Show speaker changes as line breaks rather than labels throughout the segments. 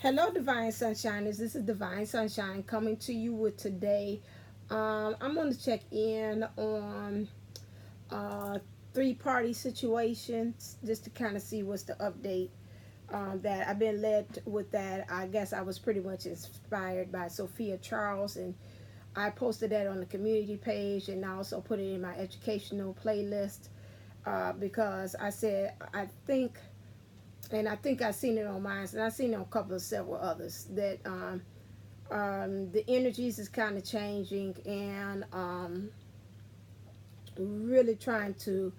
Hello, Divine Sunshiners. This is Divine Sunshine coming to you with today. I'm going to check in on three-party situations just to kind of see what's the update. That I've been led with that. I guess I was pretty much inspired by Sophia Charles, and I posted that on the community page, and I also put it in my educational playlist because I said I think. And I think I've seen it on mine, and I've seen it on a couple of several others, that the energies is kind of changing, and really trying to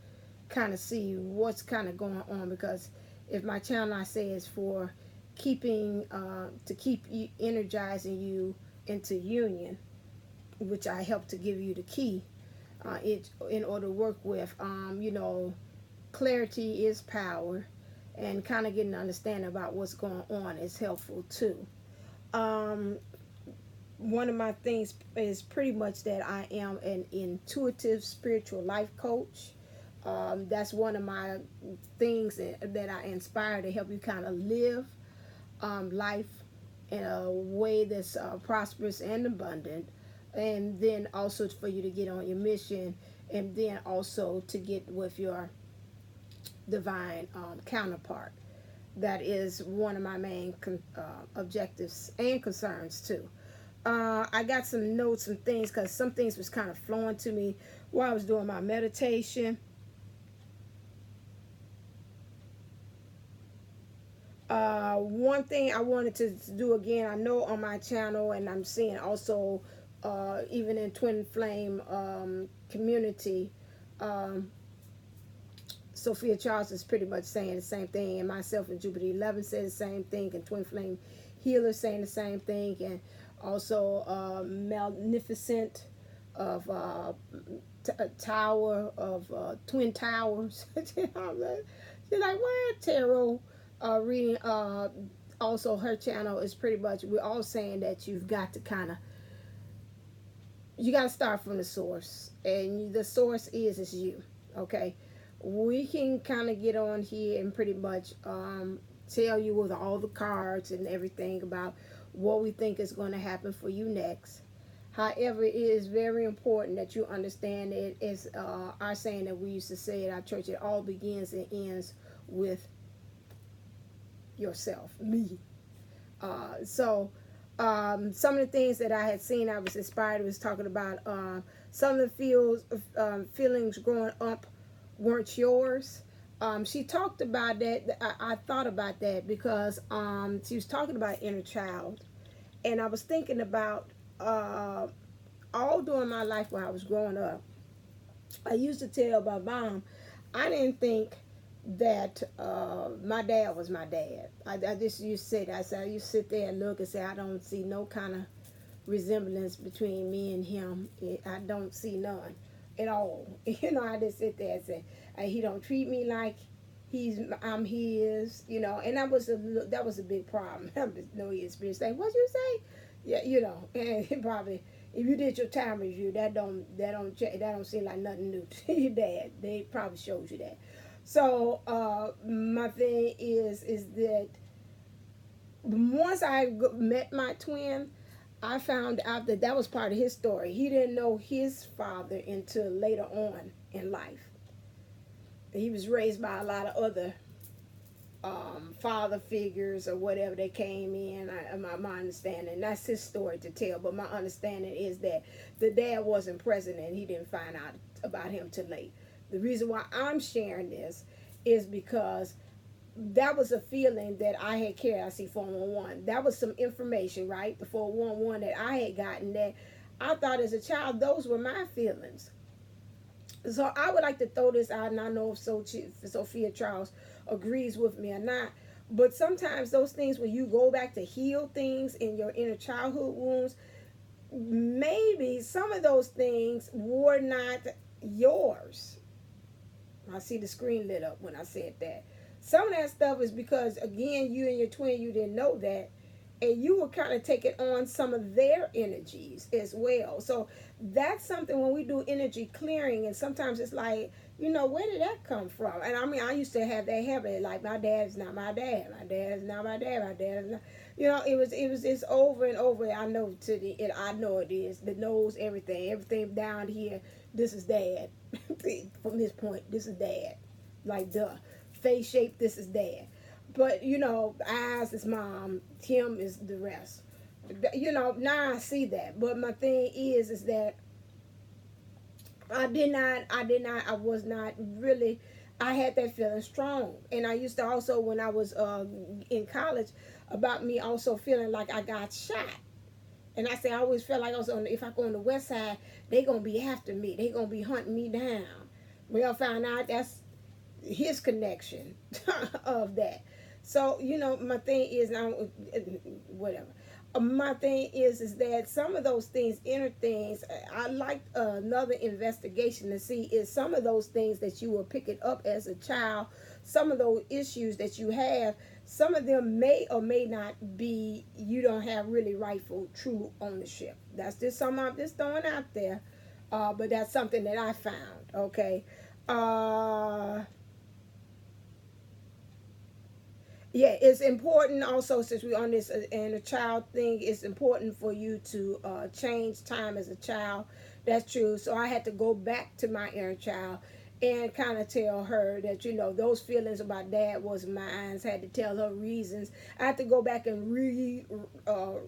kind of see what's kind of going on, because if my channel, I say, is for keeping, to keep you, energizing you into union, which I help to give you the key it in order to work with, clarity is power, and kind of getting an understanding about what's going on is helpful too. One of my things is pretty much that I am an intuitive spiritual life coach. That's one of my things that I inspire to help you kind of live life in a way that's prosperous and abundant, and then also for you to get on your mission, and then also to get with your divine counterpart. That is one of my main objectives and concerns too. I got some notes and things, because some things was kind of flowing to me while I was doing my meditation. One thing I wanted to do again, I know on my channel, and I'm seeing also even in Twin Flame community, Sophia Charles is pretty much saying the same thing, and myself and Jupiter 11 said the same thing, and TwinFlame Healer saying the same thing, and also Magnificent of Tower of Twin Towers. She's like, what? Tarot reading. Also, her channel is pretty much, we're all saying that you've got to kind of, you got to start from the source, and the source is you. Okay, we can kind of get on here and pretty much tell you with all the cards and everything about what we think is going to happen for you next. However, it is very important that you understand it is our saying that we used to say at our church: it all begins and ends with yourself, me. So some of the things that I had seen, I was inspired, was talking about some of the feelings growing up weren't yours. She talked about that. I thought about that because she was talking about inner child, and I was thinking about all during my life when I was growing up. I used to tell my mom I didn't think that my dad was my dad. I just used to say that. I said, I used to sit there and look and say, I don't see no kind of resemblance between me and him. I don't see none at all. I just sit there and say, he don't treat me like I'm his, and that was a big problem. I know his spirit saying, what you say? Yeah, and probably if you did your time review, that don't seem like nothing new to your dad. They probably showed you that. So my thing is that once I met my twin, I found out that was part of his story. He didn't know his father until later on in life. He was raised by a lot of other father figures or whatever that came in. My understanding, that's his story to tell, but my understanding is that the dad wasn't present and he didn't find out about him till late. The reason why I'm sharing this is because that was a feeling that I had carried. I see 411. That was some information, right? The 411 that I had gotten, that I thought as a child those were my feelings. So I would like to throw this out, and I know if Sophia Charles agrees with me or not. But sometimes those things, when you go back to heal things in your inner childhood wounds, maybe some of those things were not yours. I see the screen lit up when I said that. Some of that stuff is because, again, you and your twin, you didn't know that, and you were kind of taking on some of their energies as well. So that's something when we do energy clearing, and sometimes it's like you know, where did that come from? And I mean, I used to have that habit, like my dad's not my dad, my dad's not my dad, my dad's not, you know, it was just over and over. I know I know it is. The knows everything down here. This is dad. From this point, this is dad. Like duh, face shape. This is dad. But you know, eyes is mom. Tim is the rest. You know, now I see that. But my thing is that I was not really, I had that feeling strong. And I used to also, when I was in college, about me also feeling like I got shot. And I say, I always felt like I was if I go on the west side, they going to be after me. They going to be hunting me down. Well, I found out that's his connection of that. So, you know, my thing is, now, whatever. My thing is that some of those things, inner things, I like another investigation to see is some of those things that you were picking up as a child, some of those issues that you have, some of them may or may not be, you don't have really rightful, true ownership. That's just something I'm just throwing out there. But that's something that I found, okay? Yeah, it's important also, since we're on this and a child thing, it's important for you to change time as a child. That's true. So I had to go back to my inner child and kind of tell her that, you know, those feelings about dad was mine. I had to tell her reasons. I had to go back and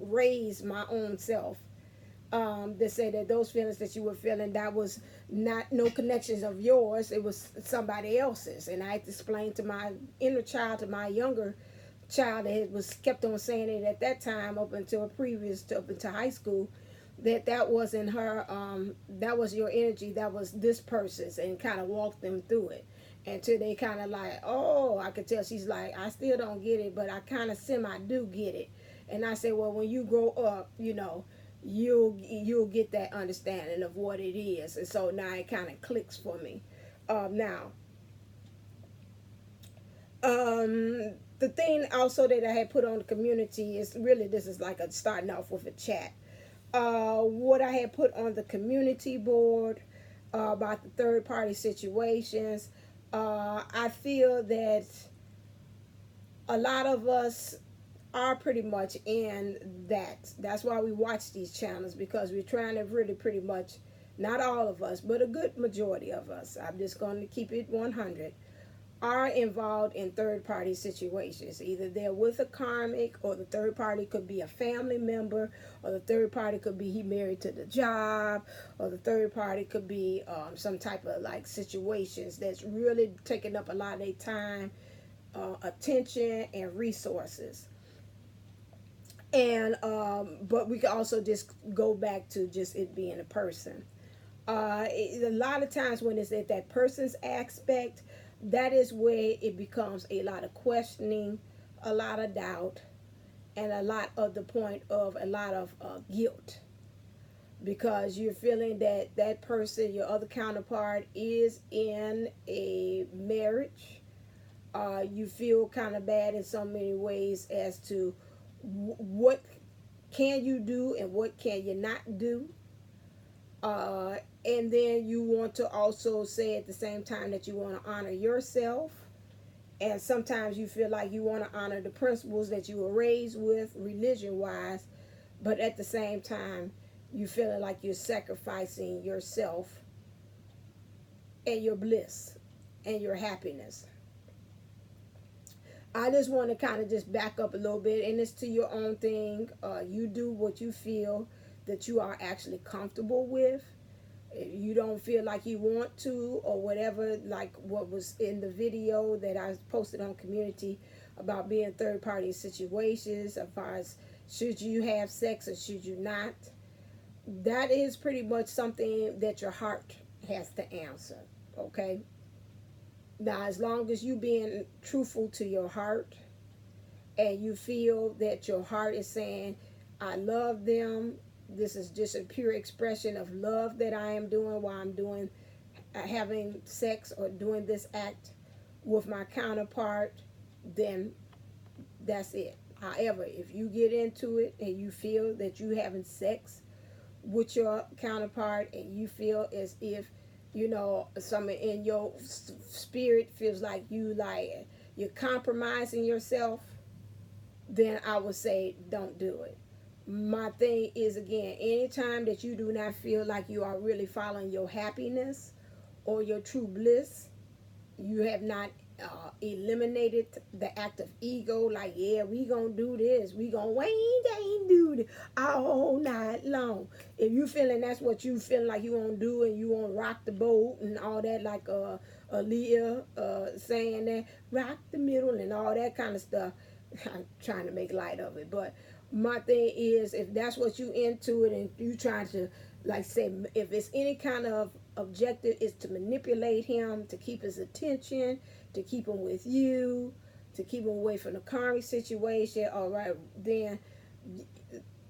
raise my own self. That say that those feelings that you were feeling, that was not no connections of yours, it was somebody else's. And I had to explain to my inner child, to my younger child that was kept on saying it at that time up until up into high school, that wasn't her, that was your energy, that was this person's, and kind of walk them through it until they kind of like, oh, I could tell she's like, I still don't get it, but I kind of semi do get it. And I say, well, when you grow up, you know, you'll get that understanding of what it is. And so now it kind of clicks for me. Now, the thing also that I had put on the community is really, this is like starting off with a chat. What I had put on the community board about the third party situations, I feel that a lot of us are pretty much in that. That's why we watch these channels, because we're trying to really pretty much, not all of us, but a good majority of us, I'm just going to keep it 100, are involved in third party situations. Either they're with a karmic, or the third party could be a family member, or the third party could be he married to the job, or the third party could be some type of like situations that's really taking up a lot of their time, attention, and resources. And but we can also just go back to just it being a person. A lot of times when it's at that person's aspect, that is where it becomes a lot of questioning, a lot of doubt, and a lot of the point of a lot of guilt, because you're feeling that that person, your other counterpart, is in a marriage. You feel kind of bad in so many ways as to what can you do and what can you not do. And then you want to also say at the same time that you want to honor yourself. And sometimes you feel like you want to honor the principles that you were raised with religion wise, but at the same time you feeling like you're sacrificing yourself and your bliss and your happiness. I just want to kind of just back up a little bit, and it's to your own thing. You do what you feel that you are actually comfortable with. If you don't feel like you want to, or whatever, like what was in the video that I posted on community about being third party situations, as far as should you have sex or should you not, that is pretty much something that your heart has to answer, okay? Now, as long as you being truthful to your heart, and you feel that your heart is saying, I love them, this is just a pure expression of love that I am doing while I'm doing, having sex or doing this act with my counterpart, then that's it. However, if you get into it and you feel that you having sex with your counterpart and you feel as if You know, some in your spirit feels like you're compromising yourself, then I would say don't do it. My thing is, again, anytime that you do not feel like you are really following your happiness or your true bliss, you have not eliminated the act of ego. Like, yeah, we gonna do this, we gonna wait do this all night long. If you feeling that's what you feel like you want to do, and you want to rock the boat and all that, like Aaliyah saying that, rock the middle and all that kind of stuff. I'm trying to make light of it, but my thing is, if that's what you into it, and you trying to, like, say, if it's any kind of objective is to manipulate him, to keep his attention, to keep him with you, to keep him away from the current situation, all right, then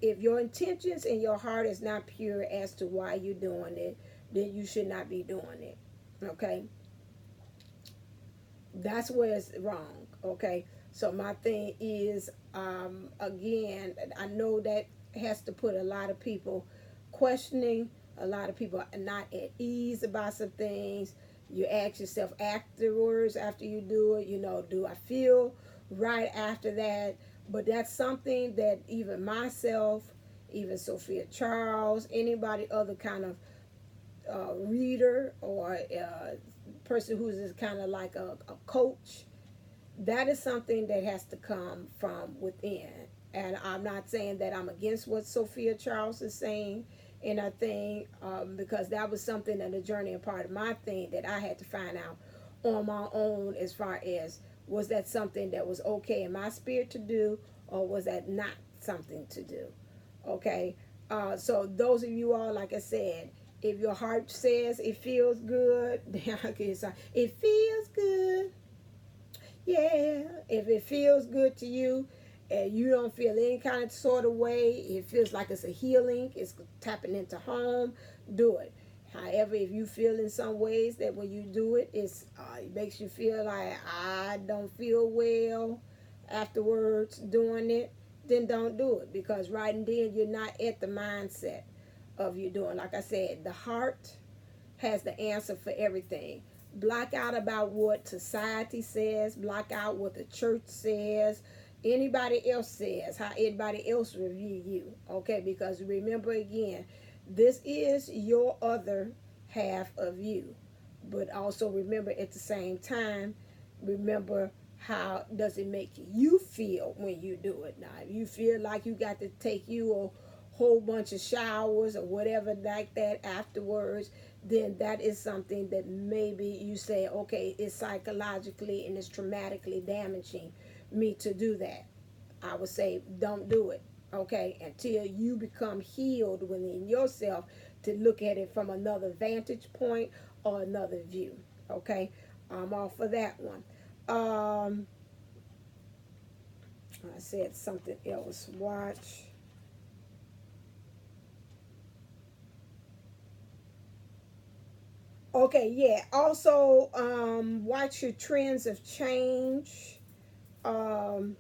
if your intentions and your heart is not pure as to why you're doing it, then you should not be doing it. Okay, that's where it's wrong. Okay, so my thing is, again, I know that has to put a lot of people questioning. A lot of people are not at ease about some things. You ask yourself afterwards, after you do it, you know, do I feel right after that? But that's something that even myself, even Sophia Charles, anybody other kind of reader or person who's just kind of like a coach, that is something that has to come from within. And I'm not saying that I'm against what Sophia Charles is saying. And I think because that was something in the journey and part of my thing that I had to find out on my own, as far as, was that something that was okay in my spirit to do, or was that not something to do? Okay, so those of you all, like I said, if your heart says it feels good, then it feels good. Yeah, if it feels good to you and you don't feel any kind of sort of way, it feels like it's a healing, it's tapping into home, do it. However, if you feel in some ways that when you do it, it makes you feel like, I don't feel well afterwards doing it, then don't do it, because right and then you're not at the mindset of you doing. Like I said, the heart has the answer for everything. Block out about what society says, block out what the church says, anybody else says, how anybody else review you. Okay, because remember, again, this is your other half of you. But also remember, at the same time, remember, how does it make you feel when you do it? Now, if you feel like you got to take you a whole bunch of showers or whatever like that afterwards, then that is something that maybe you say, okay, it's psychologically and it's traumatically damaging me to do that. I would say don't do it, okay, until you become healed within yourself to look at it from another vantage point or another view. Okay, I'm all for that one. I said something else. Watch. Okay, yeah. Also, watch your trends of change. Um,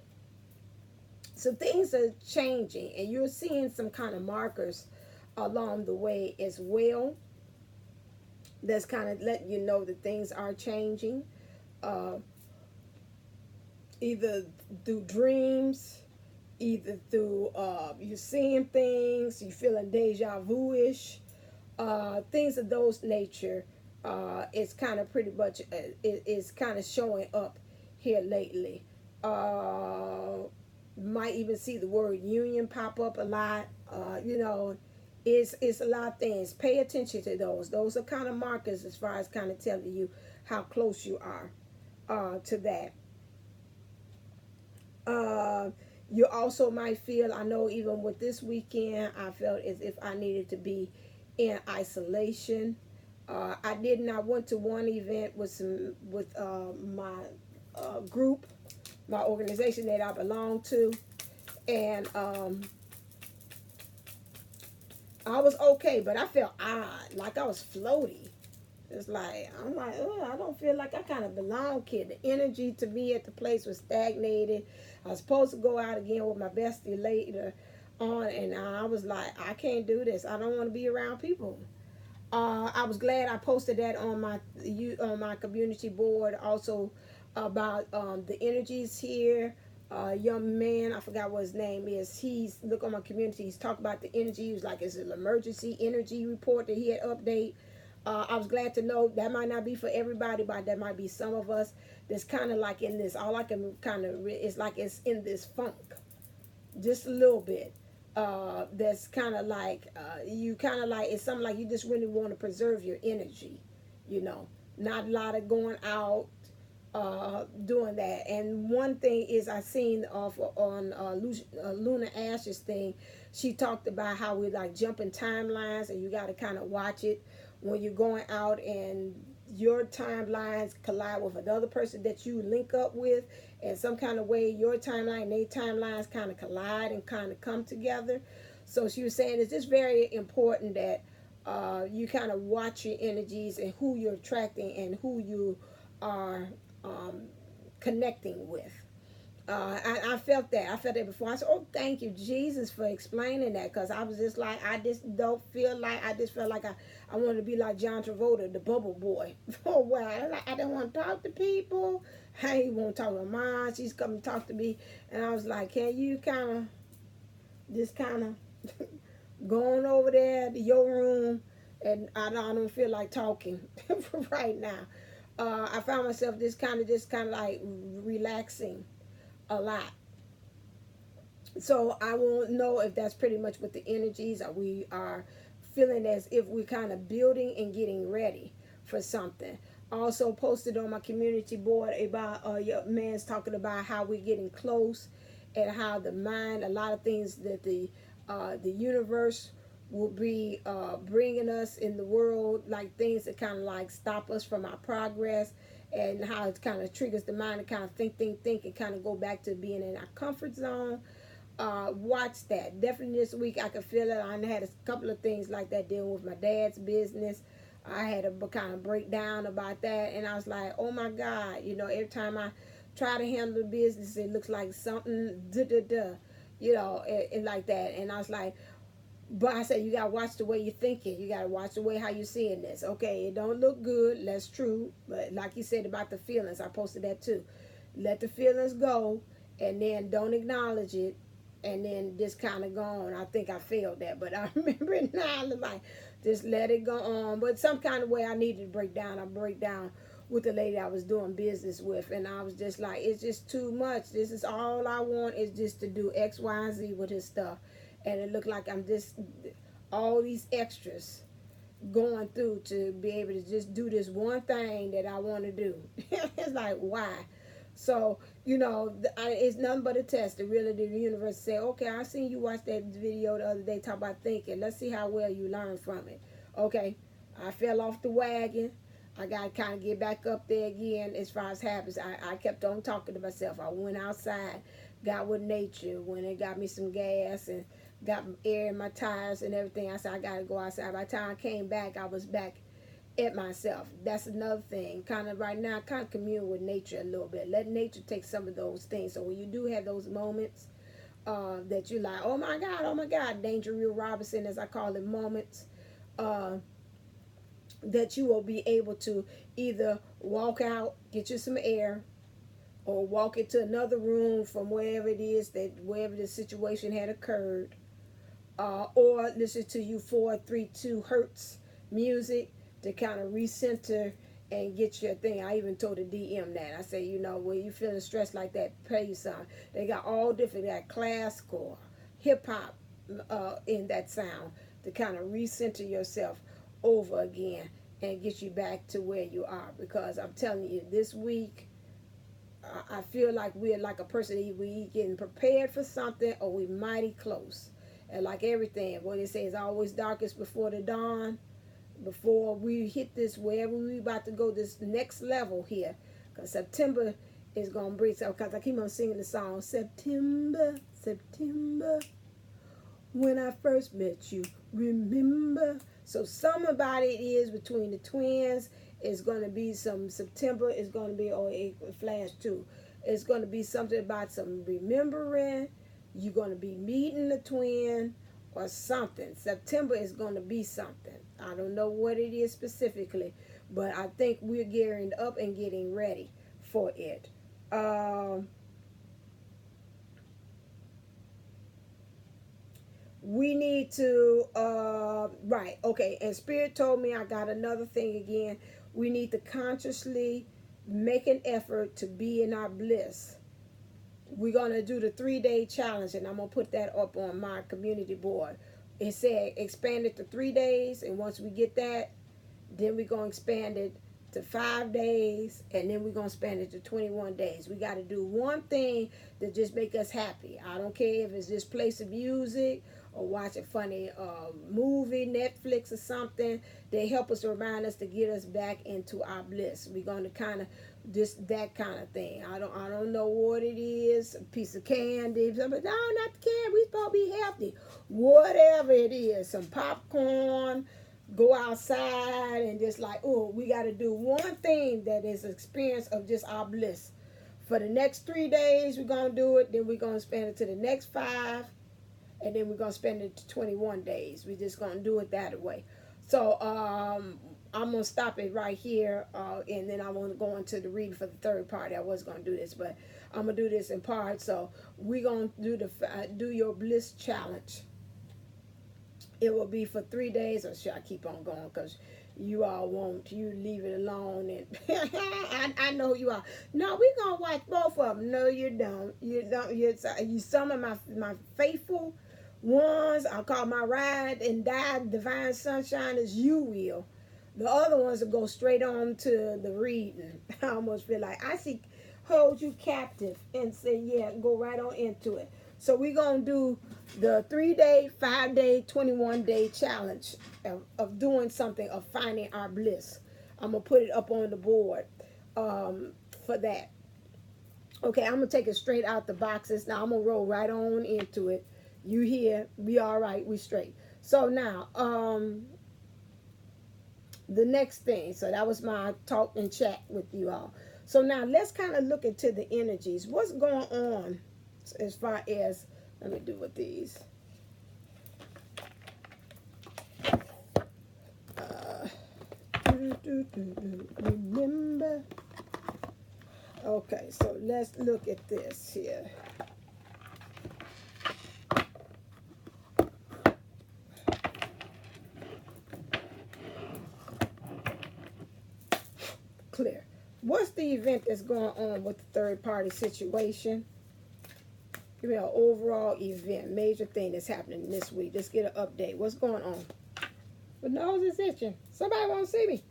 so things are changing, and you're seeing some kind of markers along the way as well. That's kind of letting you know that things are changing. Uh, Either through dreams, either through you seeing things, you feeling deja vu-ish, things of those nature. It's kind of pretty much it's kind of showing up here lately. Might even see the word union pop up a lot. You know, it's a lot of things. Pay attention to those. Those are kind of markers as far as kind of telling you how close you are to that. Uh, you also might feel, I know even with this weekend, I felt as if I needed to be in isolation. I did not went to one event with my group, my organization that I belong to, and I was okay, but I felt odd, like I was floaty. It's like, I'm like, oh, I don't feel like I kind of belong here. The energy to me at the place was stagnated. I was supposed to go out again with my bestie later on, and I was like, I can't do this. I don't want to be around people. I was glad I posted that on my community board also about the energies here. Young man, I forgot what his name is. He's look on my community. He's talking about the energy. He was like, it's an emergency energy report that he had update. I was glad to know that might not be for everybody, but that might be some of us that's kind of like in this. All I can kind of it's like it's in this funk, just a little bit. That's kind of like you kind of like it's something like you just really want to preserve your energy, you know, not a lot of going out doing that. And one thing is I seen off on Aluna Ash's thing, she talked about how we like jumping timelines and you got to kind of watch it when you're going out and your timelines collide with another person that you link up with, and some kind of way your timeline and their timelines kind of collide and kind of come together. So she was saying it's just very important that you kind of watch your energies and who you're attracting and who you are connecting with. I felt that. I felt that before. I said, "Oh, thank you, Jesus, for explaining that." Because I was just like, I just don't feel like. I just felt like I wanted to be like John Travolta, the Bubble Boy, for a while. Like, I don't want to talk to people. I ain't want to talk to mom. She's coming to talk to me, and I was like, "Can you kind of, just kind of, going over there to your room?" And I don't feel like talking right now. I found myself just kind of like relaxing a lot. So I won't know if that's pretty much what the energies are. We are feeling as if we're kind of building and getting ready for something. Also posted on my community board about your man's talking about how we're getting close and how the mind, a lot of things that the universe will be bringing us in the world, like things that kind of like stop us from our progress, and how it kind of triggers the mind to kind of think, and kind of go back to being in our comfort zone. Watch that. Definitely this week I could feel it. I had a couple of things like that dealing with my dad's business. I had a kind of breakdown about that, and I was like, oh my God, you know, every time I try to handle the business, it looks like something, you know, and like that. And I was like, but I said, you got to watch the way you're thinking. You got to watch the way how you're seeing this. Okay, it don't look good. That's true. But like you said about the feelings, I posted that too. Let the feelings go, and then don't acknowledge it, and then just kind of go on. I think I failed that, but I remember it now. Like, just let it go on. But some kind of way I needed to break down. I break down with the lady I was doing business with, and I was just like, it's just too much. This is all I want is just to do X, Y, and Z with his stuff. And it looked like I'm just all these extras going through to be able to just do this one thing that I want to do. It's like, why? So, you know, it's nothing but a test to really the universe say, okay, I seen you watch that video the other day talk about thinking. Let's see how well you learn from it. Okay, I fell off the wagon. I got to kind of get back up there again as far as habits. I kept on talking to myself. I went outside, got with nature, went and got me some gas and got air in my tires and everything. I said, I got to go outside. By the time I came back, I was back at myself. That's another thing. Kind of right now, kind of commune with nature a little bit. Let nature take some of those things. So when you do have those moments that you're like, oh my God, Danger Real Robinson, as I call it, moments, that you will be able to either walk out, get you some air, or walk into another room from wherever it is that wherever the situation had occurred, or listen to you 432 hertz music to kind of recenter and get your thing. I even told the DM that. I said, you know, when you feeling stressed like that, play some. They got all different, they got classical, hip hop in that sound to kind of recenter yourself over again and get you back to where you are. Because I'm telling you, this week, I feel like we're like a person, we getting prepared for something or we mighty close. And like everything, what it says, always darkest before the dawn. Before we hit this, wherever we about to go, this next level here. Because September is going to bring something. Because I keep on singing the song, September, September, when I first met you, remember. So some about it is between the twins. It's going to be some September. It's going to be, or a flash too. It's going to be something about some remembering. You're going to be meeting the twin or something. September is going to be something. I don't know what it is specifically, but I think we're gearing up and getting ready for it. We need to, right, okay, and Spirit told me I got another thing again. We need to consciously make an effort to be in our bliss. We're going to do the 3-day challenge, and I'm going to put that up on my community board. It said expand it to 3 days, and once we get that, then we're going to expand it to 5 days, and then we're going to expand it to 21 days. We got to do one thing that just make us happy. I don't care if it's just play some music or watch a funny movie, Netflix or something. They help us, remind us to get us back into our bliss. We're going to kind of just that kind of thing. I don't know what it is. A piece of candy. Somebody, no, not the candy. We supposed to be healthy. Whatever it is, some popcorn. Go outside and just like, oh, we got to do one thing that is an experience of just our bliss. For the next 3 days, we're going to do it. Then we're going to spend it to the next 5. And then we're going to spend it to 21 days. We're just going to do it that way. So I'm going to stop it right here. And then I want to go into the reading for the third party. I was going to do this, but I'm going to do this in part. So we're going to do the do your bliss challenge. It will be for 3 days, or should I keep on going? Because you all won't. You leave it alone. And I know you are. No, we're going to watch both of them. No, you don't. You don't. You some of my faithful ones, I'll call my ride and die divine sunshine as you will. The other ones will go straight on to the reading. I almost feel like I see hold you captive and say, yeah, go right on into it. So we're going to do the 3-day, 5-day, 21-day challenge of doing something, of finding our bliss. I'm going to put it up on the board for that. Okay, I'm going to take it straight out the boxes. Now I'm going to roll right on into it. You here, we all right, we straight. So now, the next thing, so that was my talk and chat with you all. So now let's kind of look into the energies. What's going on as far as, let me do with these. Remember. Okay, so let's look at this here. Clear. What's the event that's going on with the third party situation? Give me an overall event, major thing that's happening this week. Let's get an update. What's going on? My nose is itching. Somebody won't see me.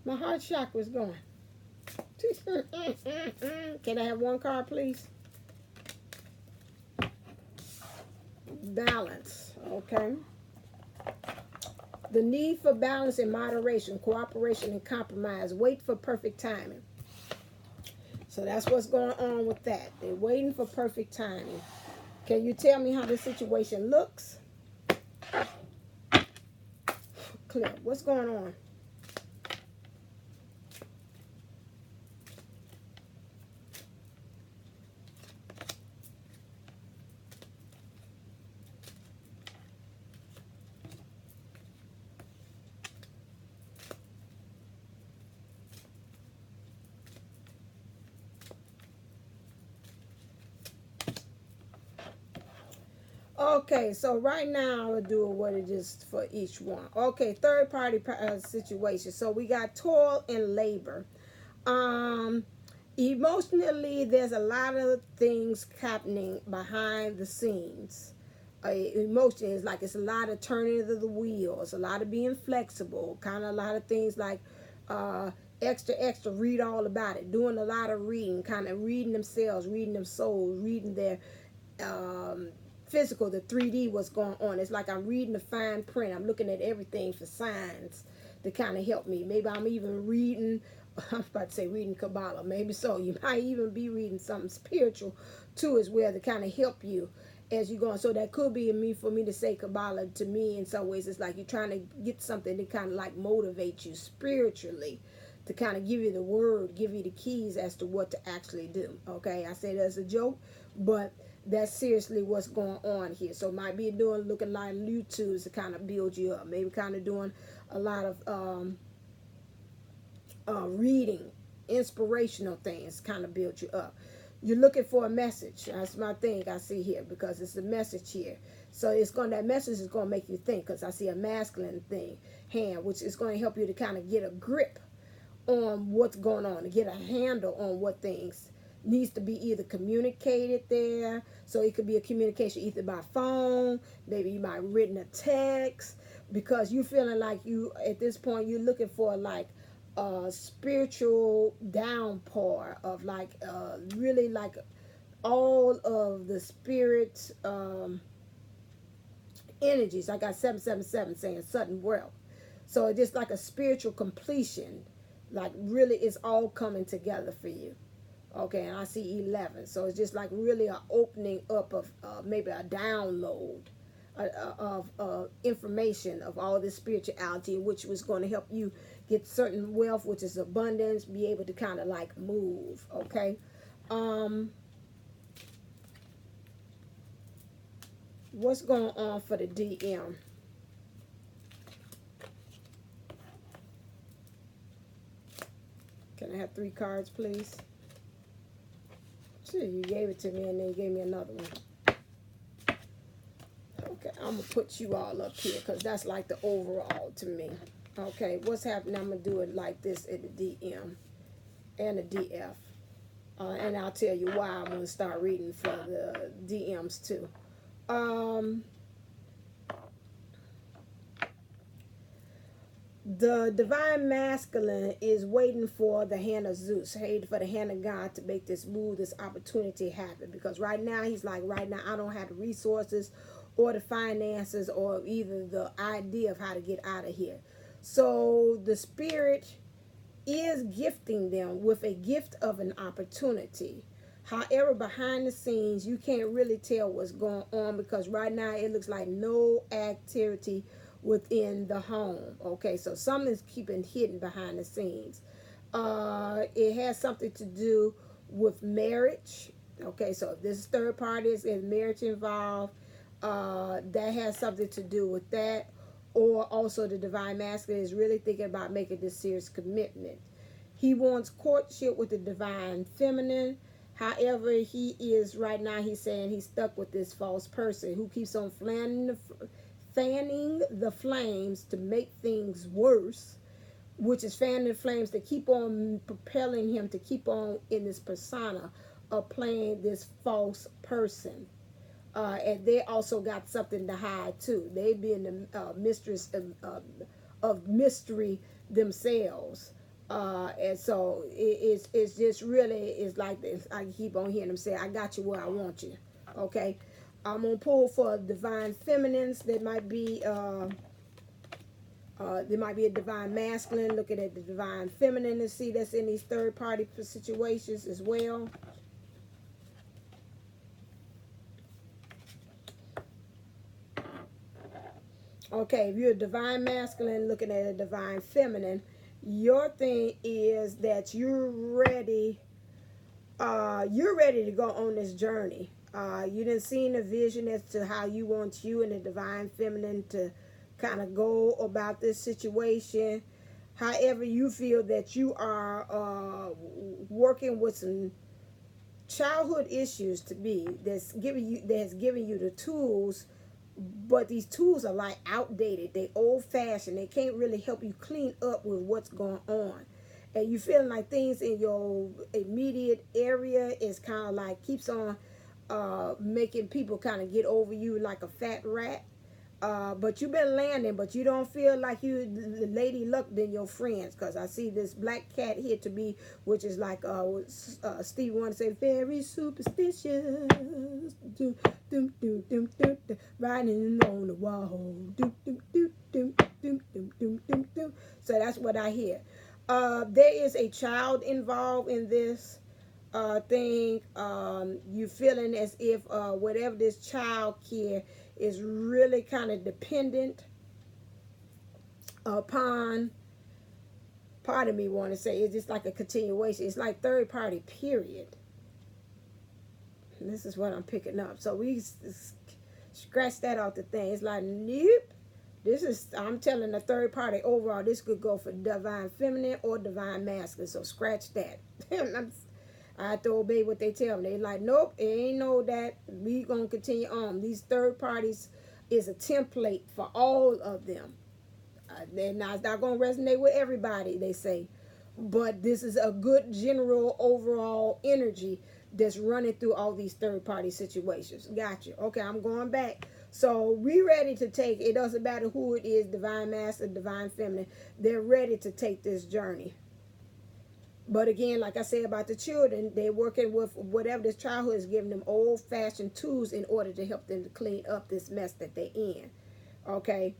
My heart chakra is going. Can I have one card, please? Balance. Okay. The need for balance and moderation, cooperation and compromise. Wait for perfect timing. So that's what's going on with that. They're waiting for perfect timing. Can you tell me how the situation looks? Clear. What's going on? Okay, so right now I'll do what it is for each one. Okay, third party situation. So we got toil and labor. Emotionally, there's a lot of things happening behind the scenes. Emotion is like it's a lot of turning of the wheel. It's a lot of being flexible. Kind of a lot of things like extra, read all about it. Doing a lot of reading, kind of reading themselves, reading them souls, reading their physical, the 3D, what's going on. It's like I'm reading the fine print. I'm looking at everything for signs to kind of help me. Maybe I'm even reading, I'm about to say reading Kabbalah. Maybe so. You might even be reading something spiritual too as well to kind of help you as you're going. So that could be for me to say Kabbalah to me in some ways. It's like you're trying to get something to kind of like motivate you spiritually, to kind of give you the word, give you the keys as to what to actually do. Okay, I say that's a joke, but That's seriously what's going on here. So might be looking like YouTubes to kind of build you up. Maybe kind of doing a lot of reading, inspirational things kind of build you up. You're looking for a message. That's my thing I see here, because it's a message here. So that message is going to make you think, because I see a masculine hand, which is going to help you to kind of get a grip on what's going on, to get a handle on what things needs to be either communicated there. So it could be a communication either by phone, maybe you might have written a text, because you're feeling like you, at this point, you're looking for like a spiritual downpour of like really like all of the spirit energies. I got 777 saying sudden wealth. So it's just like a spiritual completion, like really it's all coming together for you. Okay, and I see 11. So it's just like really an opening up of maybe a download of information of all this spirituality, which was going to help you get certain wealth, which is abundance, be able to kind of like move. Okay. What's going on for the DM? Can I have 3 cards, please? Sure, you gave it to me and then you gave me another one. Okay, I'm going to put you all up here because that's like the overall to me. Okay, what's happening? I'm going to do it like this at the DM and the DF. And I'll tell you why I'm going to start reading for the DMs too. The divine masculine is waiting for the hand of Zeus, waiting for the hand of God to make this move, this opportunity happen. Because right now, he's like, right now, I don't have the resources or the finances or either the idea of how to get out of here. So the spirit is gifting them with a gift of an opportunity. However, behind the scenes, you can't really tell what's going on because right now it looks like no activity within the home. Okay, so something's keeping hidden behind the scenes. It has something to do with marriage. Okay, so if this third party is marriage involved, that has something to do with that. Or also the divine masculine is really thinking about making this serious commitment. He wants courtship with the divine feminine. However, he is right now, he's saying he's stuck with this false person who keeps on fanning the flames to make things worse, which is fanning the flames to keep on propelling him to keep on in this persona of playing this false person. And they also got something to hide too. They being the mistress of mystery themselves. And so it's just really, it's like this. I keep on hearing them say, I got you where I want you. Okay. I'm going to pull for divine feminines. There might be a divine masculine looking at the divine feminine to see that's in these third party situations as well. Okay, if you're a divine masculine looking at a divine feminine, your thing is that you're ready to go on this journey. You didn't see a vision as to how you want you and the divine feminine to kind of go about this situation. However, you feel that you are working with some childhood issues to be that's giving you the tools, but these tools are like outdated. They old-fashioned. They can't really help you clean up with what's going on. And you feeling like things in your immediate area is kind of like keeps on making people kind of get over you like a fat rat. But you've been landing, but you don't feel like you the lady luck than your friends, because I see this black cat here to be, which is like Steve wanted to say, very superstitious, riding on the wall, so that's what I hear. There is a child involved in this thing. You feeling as if whatever this child care is really kind of dependent upon, part of me want to say, it's just like a continuation. It's like third party, period. This is what I'm picking up. So we scratch that off the thing. It's like, nope. This is, I'm telling the third party overall, this could go for divine feminine or divine masculine. So scratch that. I have to obey what they tell me. They like, nope, it ain't no that. We gonna continue on. These third parties is a template for all of them. They're not gonna resonate with everybody, they say, but this is a good general overall energy that's running through all these third party situations. Gotcha. Okay, I'm going back. So we ready to take. It doesn't matter who it is, divine masculine, divine feminine. They're ready to take this journey. But again, like I said about the children, they're working with whatever this childhood is giving them, old-fashioned tools in order to help them to clean up this mess that they're in. Okay?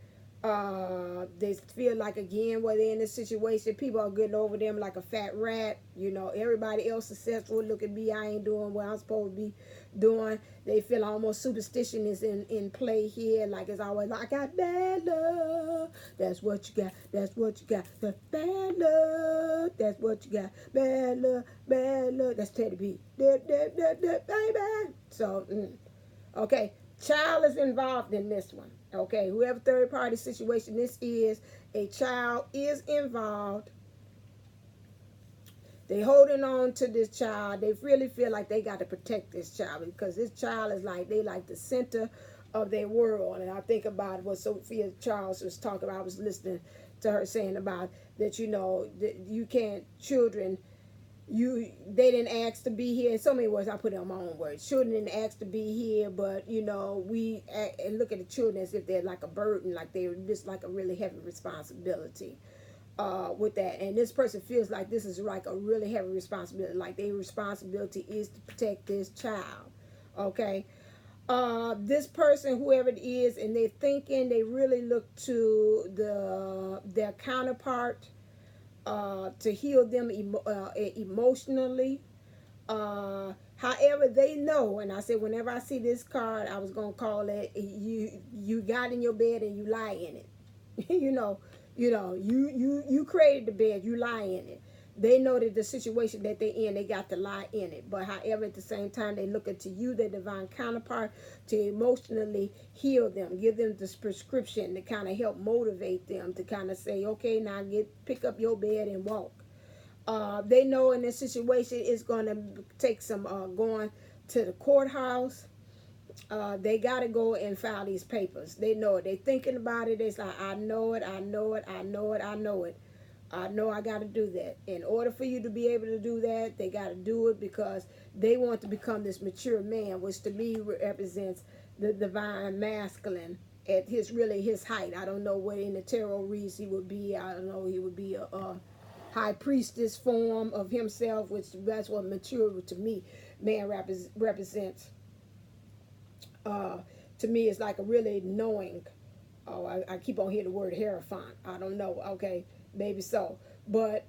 They feel like, again, where they're in this situation, people are getting over them like a fat rat. You know, everybody else successful. Look at me, I ain't doing what I'm supposed to be doing. They feel almost superstition is in play here. Like it's always like, I got bad luck. That's what you got. That's what you got. The bad luck. That's what you got. Bad luck. Bad luck. That's Teddy B. Baby. So, okay. Child is involved in this one. Okay. Whoever third party situation this is, a child is involved. They holding on to this child. They really feel like they got to protect this child because this child is like, they like the center of their world. And I think about what Sophia Charles was talking about. I was listening to her saying about that, you know, that you can't, children, they didn't ask to be here. In so many words, I put it on my own words. Children didn't ask to be here, but, you know, we look at the children as if they're like a burden, like they're just like a really heavy responsibility. With that, and this person feels like this is like a really heavy responsibility, like their responsibility is to protect this child. Okay, this person, whoever it is, and they're thinking, they really look to their counterpart to heal them emotionally. However, they know, and I said whenever I see this card, I was gonna call it you got in your bed and you lie in it. You created the bed, you lie in it. They know that the situation that they're in, they got to lie in it. But however, at the same time, they look into you, their divine counterpart, to emotionally heal them, give them this prescription to kind of help motivate them to kind of say, okay, now pick up your bed and walk. They know in this situation it's going to take some going to the courthouse. They got to go and file these papers. They know it. They thinking about it. It's like, I know it. I know it. I know it. I know it. I know I got to do that. In order for you to be able to do that, they got to do it because they want to become this mature man, which to me represents the divine masculine at his height. I don't know what in the tarot reads he would be. I don't know. He would be a high priestess form of himself, which that's what mature to me man represents. To me, it's like a really knowing. Oh, I keep on hearing the word Hierophant. I don't know. Okay, maybe so. But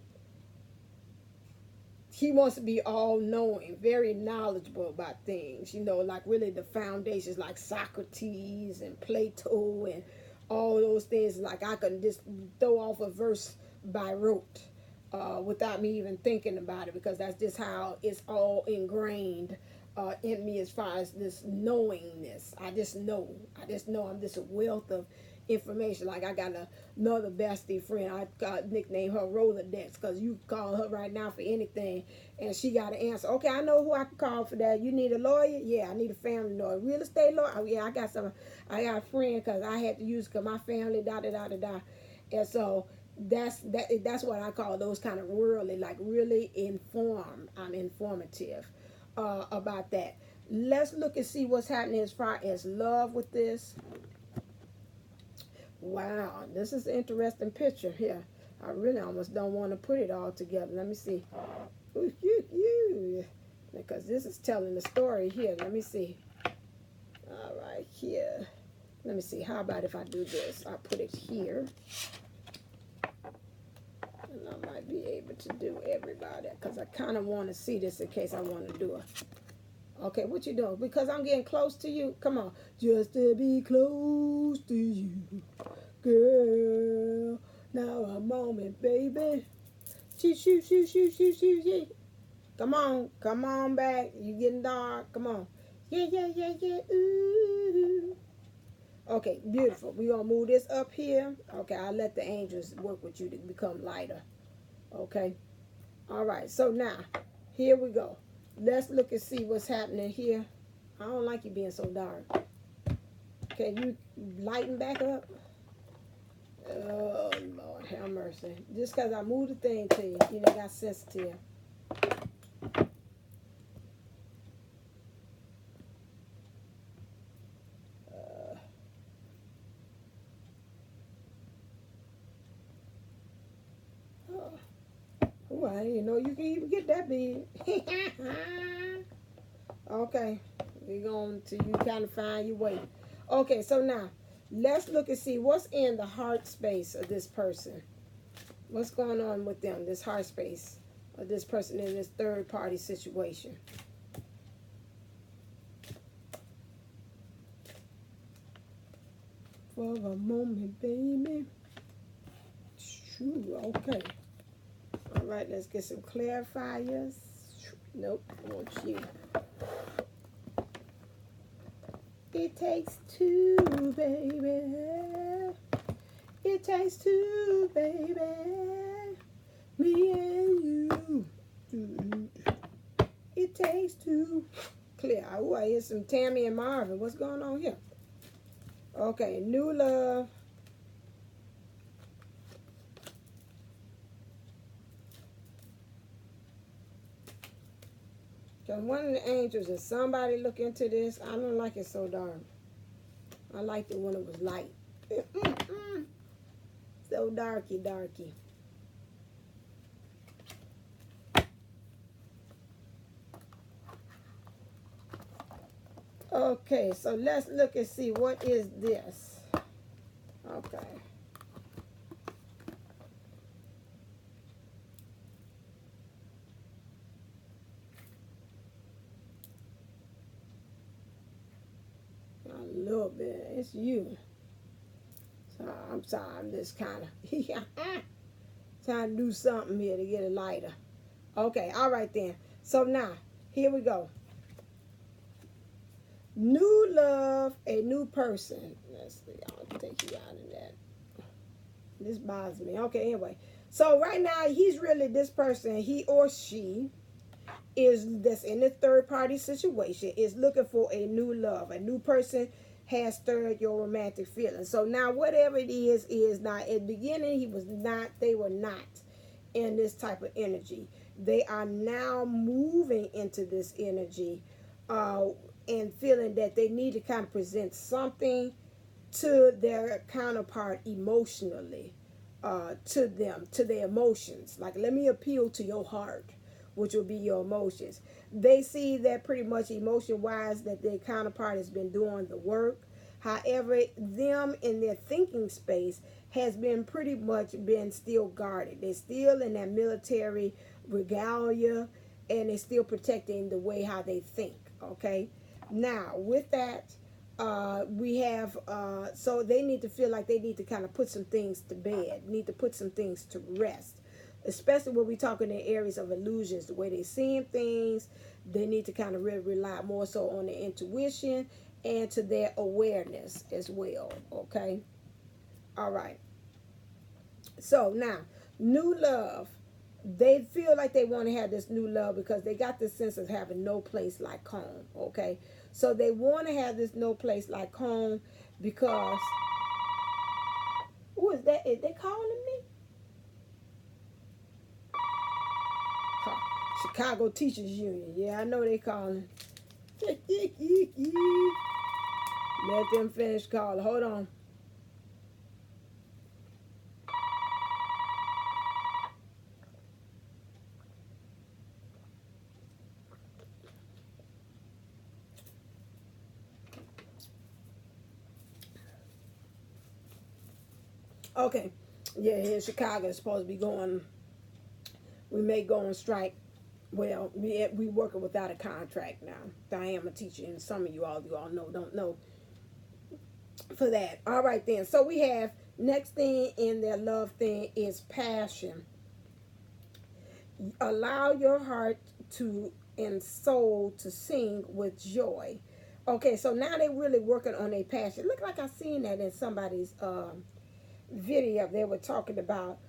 he wants to be all-knowing, very knowledgeable about things. You know, like really the foundations, like Socrates and Plato and all those things. Like I can just throw off a verse by rote without me even thinking about it, because that's just how it's all ingrained in me as far as this knowingness. I just know I'm just a wealth of information. Like I got another bestie friend. I nicknamed her Rolodex, because you call her right now for anything and she got an answer. Okay, I know who I can call for that. You need a lawyer? Yeah, I need a family lawyer. Real estate lawyer? Oh, yeah, I got a friend because I had to use because my family da. And so that's what I call those kind of worldly, like really informed. I'm informative about that. Let's look and see what's happening as far as love with this. Wow, this is an interesting picture here. I really almost don't want to put it all together. Let me see. Because this is telling the story here. Let me see. All right, here. Let me see. How about if I do this? I put it here. And I might be able to do everybody, because I kind of want to see this in case I want to do it. Okay, what you doing? Because I'm getting close to you. Come on. Just to be close to you, girl. Now a moment, baby. Shoot. Come on back. You getting dark. Come on. Yeah, yeah, yeah, yeah. Ooh. Okay, beautiful. We're going to move this up here. Okay, I'll let the angels work with you to become lighter. Okay. All right, so now, here we go. Let's look and see what's happening here. I don't like you being so dark. Can you lighten back up? Oh, Lord, have mercy. Just because I moved the thing to you, you know, got sensitive. Oh, I didn't know you can even get that big. Okay, we're going to you kind of find your way. Okay, so now, let's look and see what's in the heart space of this person. What's going on with them, this heart space of this person in this third party situation. For a moment, baby. True, okay. All right, let's get some clarifiers. Nope, I want you. It takes two, baby. It takes two, baby. Me and you. It takes two. Clear. Oh, I hear some Tammy and Marvin. What's going on here? Okay, new love. Because one of the angels, if somebody look into this, I don't like it so dark. I liked it when it was light. So darky, darky. Okay, so let's look and see what is this. Okay. A little bit. It's you. So I'm sorry. I'm just kind of trying to do something here to get it lighter. Okay. All right then. So now, here we go. New love, a new person. Let's see. I'll take you out of that. This bothers me. Okay, anyway. So right now, he's really this person, he or she is that's in the third party situation is looking for a new love. A new person has stirred your romantic feelings. So now whatever it is not at the beginning they were not in this type of energy. They are now moving into this energy and feeling that they need to kind of present something to their counterpart emotionally, to them, to their emotions. Like, let me appeal to your heart, which will be your emotions. They see that pretty much emotion-wise that their counterpart has been doing the work. However, them in their thinking space has been pretty much been still guarded. They're still in that military regalia, and they're still protecting the way how they think, okay? Now, with that, we have, so they need to feel like they need to kind of put some things to bed, need to put some things to rest. Especially when we're talking in areas of illusions, the way they're seeing things, they need to kind of really rely more so on their intuition and to their awareness as well, okay? All right. So now, new love. They feel like they want to have this new love because they got this sense of having no place like home, okay? So they want to have this no place like home because, who is that? Is they calling me? Chicago Teachers Union. Yeah, I know they calling. Let them finish calling. Hold on. Okay. Yeah, here in Chicago is supposed to be going. We may go on strike. Well, we working without a contract now. I am a teacher, and some of you all don't know for that. All right then. So we have next thing in their love thing is passion. Allow your heart to and soul to sing with joy. Okay, so now they're really working on their passion. Look like I seen that in somebody's video. They were talking about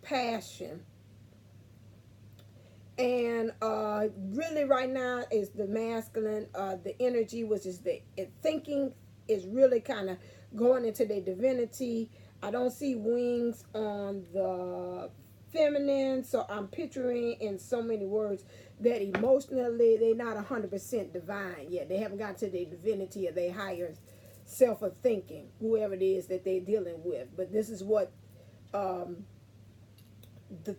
passion. And really right now is the masculine, the energy, which is the thinking, is really kind of going into their divinity. I don't see wings on the feminine, so I'm picturing in so many words that emotionally they're not 100% divine yet. They haven't got to their divinity or their higher self of thinking, whoever it is that they're dealing with. But this is what the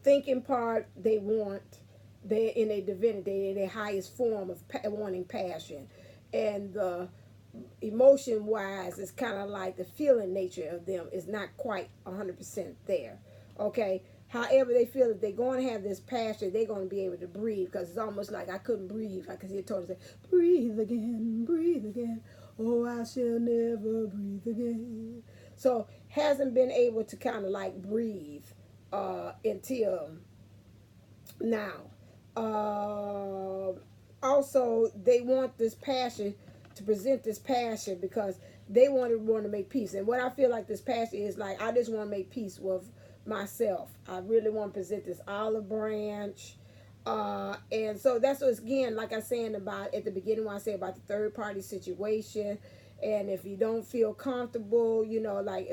thinking part they want. They're in a divinity, in their highest form of wanting passion. And the emotion wise is kind of like the feeling nature of them is not quite 100% there. Okay, however they feel that they're going to have this passion, they're going to be able to breathe, because it's almost like I couldn't breathe. I could hear Tony say, breathe again, oh I shall never breathe again. So hasn't been able to kind of like breathe until now. Also they want this passion, to present this passion, because they want to make peace. And what I feel like this passion is like, I just want to make peace with myself. I really want to present this olive branch. And so that's what's, again, like I was saying about at the beginning when I say about the third party situation. And if you don't feel comfortable, you know, like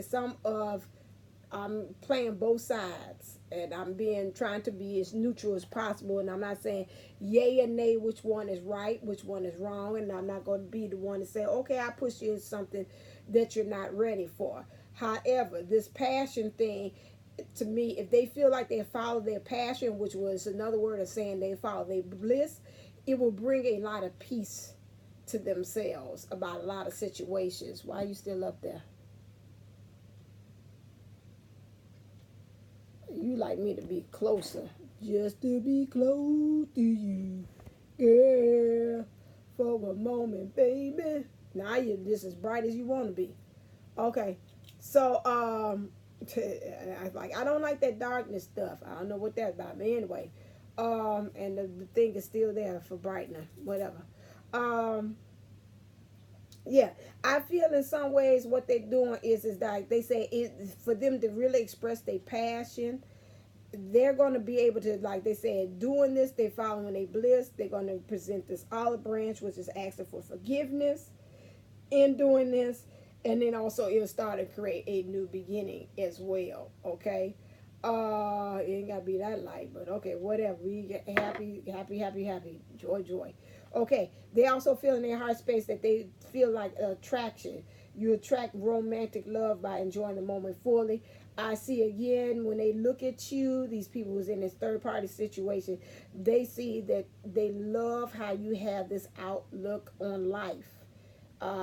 I'm playing both sides, and I'm trying to be as neutral as possible, and I'm not saying yay or nay which one is right, which one is wrong, and I'm not going to be the one to say, okay, I push you in something that you're not ready for. However, this passion thing, to me, if they feel like they follow their passion, which was another word of saying they follow their bliss, it will bring a lot of peace to themselves about a lot of situations. Why are you still up there? You like me to be closer, just to be close to you, girl, for a moment, baby. Now you're just as bright as you want to be. Okay, so I don't like that darkness stuff. I don't know what that's about, but anyway, and the thing is still there for brightener, whatever. Yeah, I feel in some ways what they're doing is like they say it for them to really express their passion. They're going to be able to, like they said, doing this, they're following their bliss. They're going to present this olive branch, which is asking for forgiveness in doing this. And then also it'll start to create a new beginning as well. Okay. It ain't got to be that light, but okay, whatever. We get happy, joy. Okay, they also feel in their heart space that they feel like attraction. You attract romantic love by enjoying the moment fully. I see again, when they look at you, these people who's in this third party situation, they see that they love how you have this outlook on life.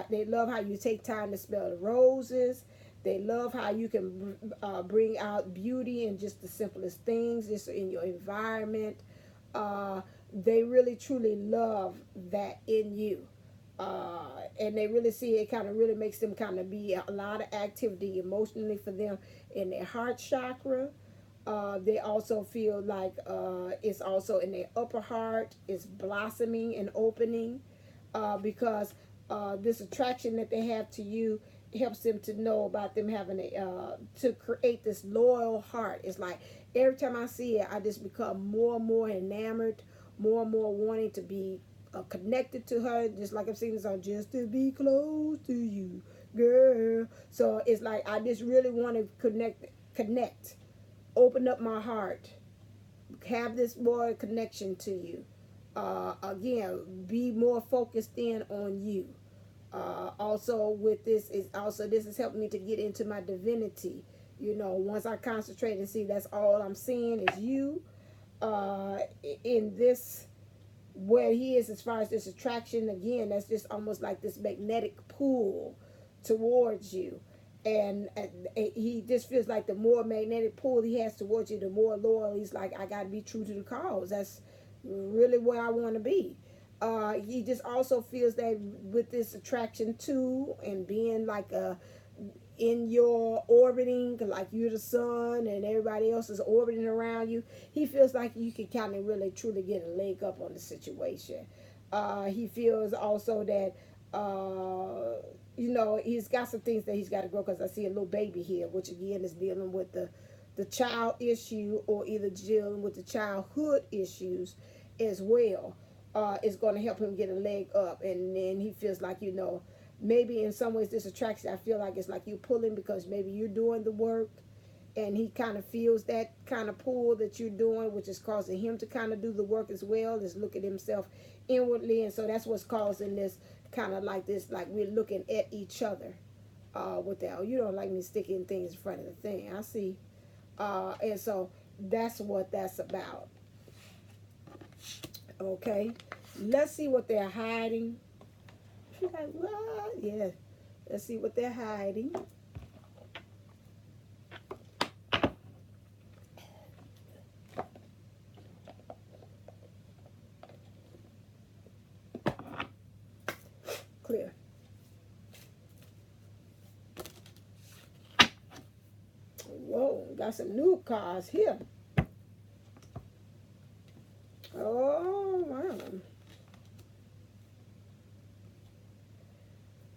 They love how you take time to smell the roses. They love how you can bring out beauty in just the simplest things, just in your environment. They really, truly love that in you. And they really see it kind of really makes them kind of be a lot of activity emotionally for them in their heart chakra. They also feel like it's also in their upper heart, it's blossoming and opening because this attraction that they have to you helps them to know about them having to create this loyal heart. It's like every time I see it, I just become more and more enamored, more and more wanting to be connected to her, just like I'm saying this on just to be close to you, girl. So it's like I just really want to connect, open up my heart, have this more connection to you. Again, be more focused in on you. Also with this is helping me to get into my divinity. You know, once I concentrate and see that's all I'm seeing is you in this, where he is as far as this attraction. Again, that's just almost like this magnetic pull towards you. And he just feels like the more magnetic pull he has towards you, the more loyal he's like, I got to be true to the cause. That's really where I want to be. He just also feels that with this attraction too, and being like in your orbiting, like you're the sun and everybody else is orbiting around you, he feels like you can kind of really truly get a leg up on the situation. He feels also that You know, he's got some things that he's got to grow, because I see a little baby here, which again is dealing with the child issue, or either dealing with the childhood issues as well. Is going to help him get a leg up, and then he feels like, you know, maybe in some ways this attraction, I feel like it's like you pulling because maybe you're doing the work, and he kind of feels that kind of pull that you're doing, which is causing him to kind of do the work as well, is look at himself inwardly. And so that's what's causing this kind of like this, like we're looking at each other with that. Oh, you don't like me sticking things in front of the thing, I see. And so that's what that's about. Okay, let's see what they're hiding. She's like, what? Yeah, let's see what they're hiding. Clear. Whoa, got some new cards here. Oh, wow.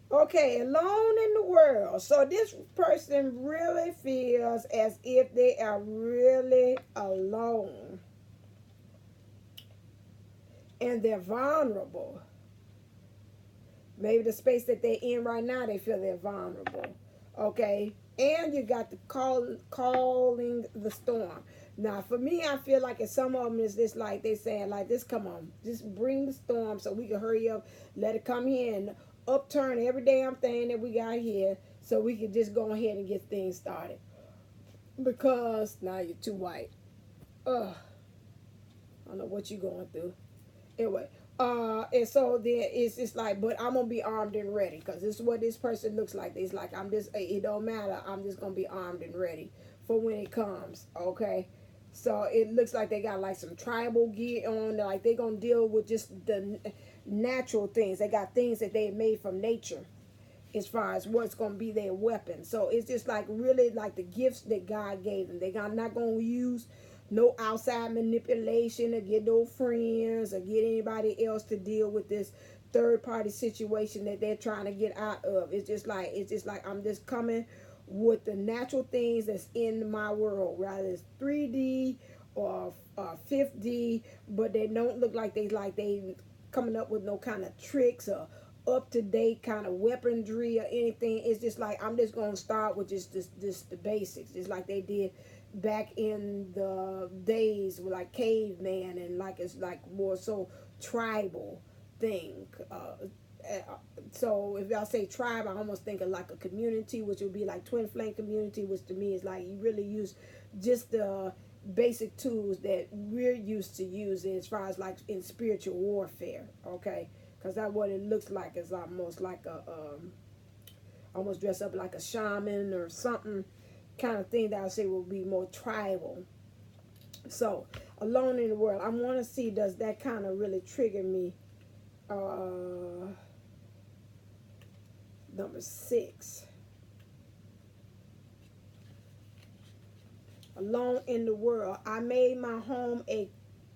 Okay, alone in the world. So this person really feels as if they are really alone. And they're vulnerable. Maybe the space that they're in right now, they feel they're vulnerable. Okay? And you got the calling the storm. Now, for me, I feel like in some of them is this, like they saying like this, come on, just bring the storm so we can hurry up, let it come here and upturn every damn thing that we got here so we can just go ahead and get things started. Because now you're too white. Ugh. I don't know what you're going through. Anyway, and so then it's just like, but I'm gonna be armed and ready, because this is what this person looks like. It's like, I'm just, it don't matter, I'm just gonna be armed and ready for when it comes. Okay, so it looks like they got like some tribal gear on, like they're gonna deal with just the natural things. They got things that they made from nature as far as what's gonna be their weapon. So it's just like really like the gifts that God gave them. They're not gonna use no outside manipulation or get no friends or get anybody else to deal with this third party situation that they're trying to get out of. It's just like I'm just coming with the natural things that's in my world, rather it's 3D or 5D, but they don't look like they coming up with no kind of tricks or up to date kind of weaponry or anything. It's just like I'm just gonna start with just the basics, just like they did back in the days with like caveman, and like it's like more so tribal thing. So if y'all say tribe, I almost think of like a community, which would be like twin flame community, which to me is like you really use just the basic tools that we're used to using as far as like in spiritual warfare. Okay, because that's what it looks like. It's almost like a almost dress up like a shaman or something kind of thing that I say will be more tribal. So alone in the world, I want to see, does that kind of really trigger me? Number 6, alone in the world. I made my home a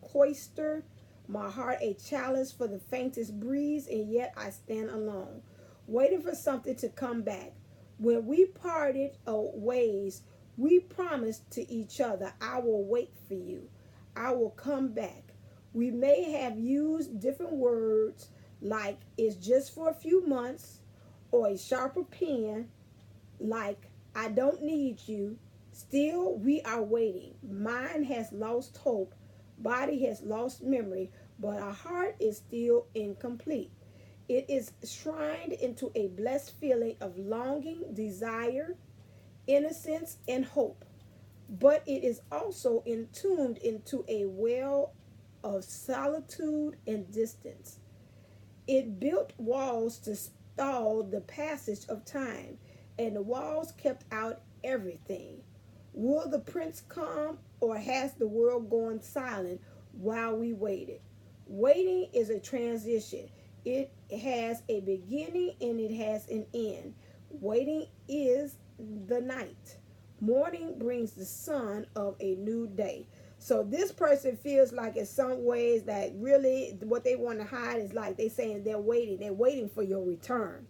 cloister, my heart a chalice for the faintest breeze, and yet I stand alone, waiting for something to come back. When we parted ways, we promised to each other, I will wait for you. I will come back. We may have used different words like it's just for a few months, or a sharper pen like I don't need you. Still, we are waiting. Mind has lost hope. Body has lost memory, but our heart is still incomplete. It is shrined into a blessed feeling of longing, desire, innocence, and hope. But it is also entombed into a well of solitude and distance. It built walls to stall the passage of time, and the walls kept out everything. Will the prince come, or has the world gone silent while we waited? Waiting is a transition. It has a beginning and it has an end. Waiting is the night. Morning brings the sun of a new day. So this person feels like in some ways that really what they want to hide is like they saying they're waiting for your return.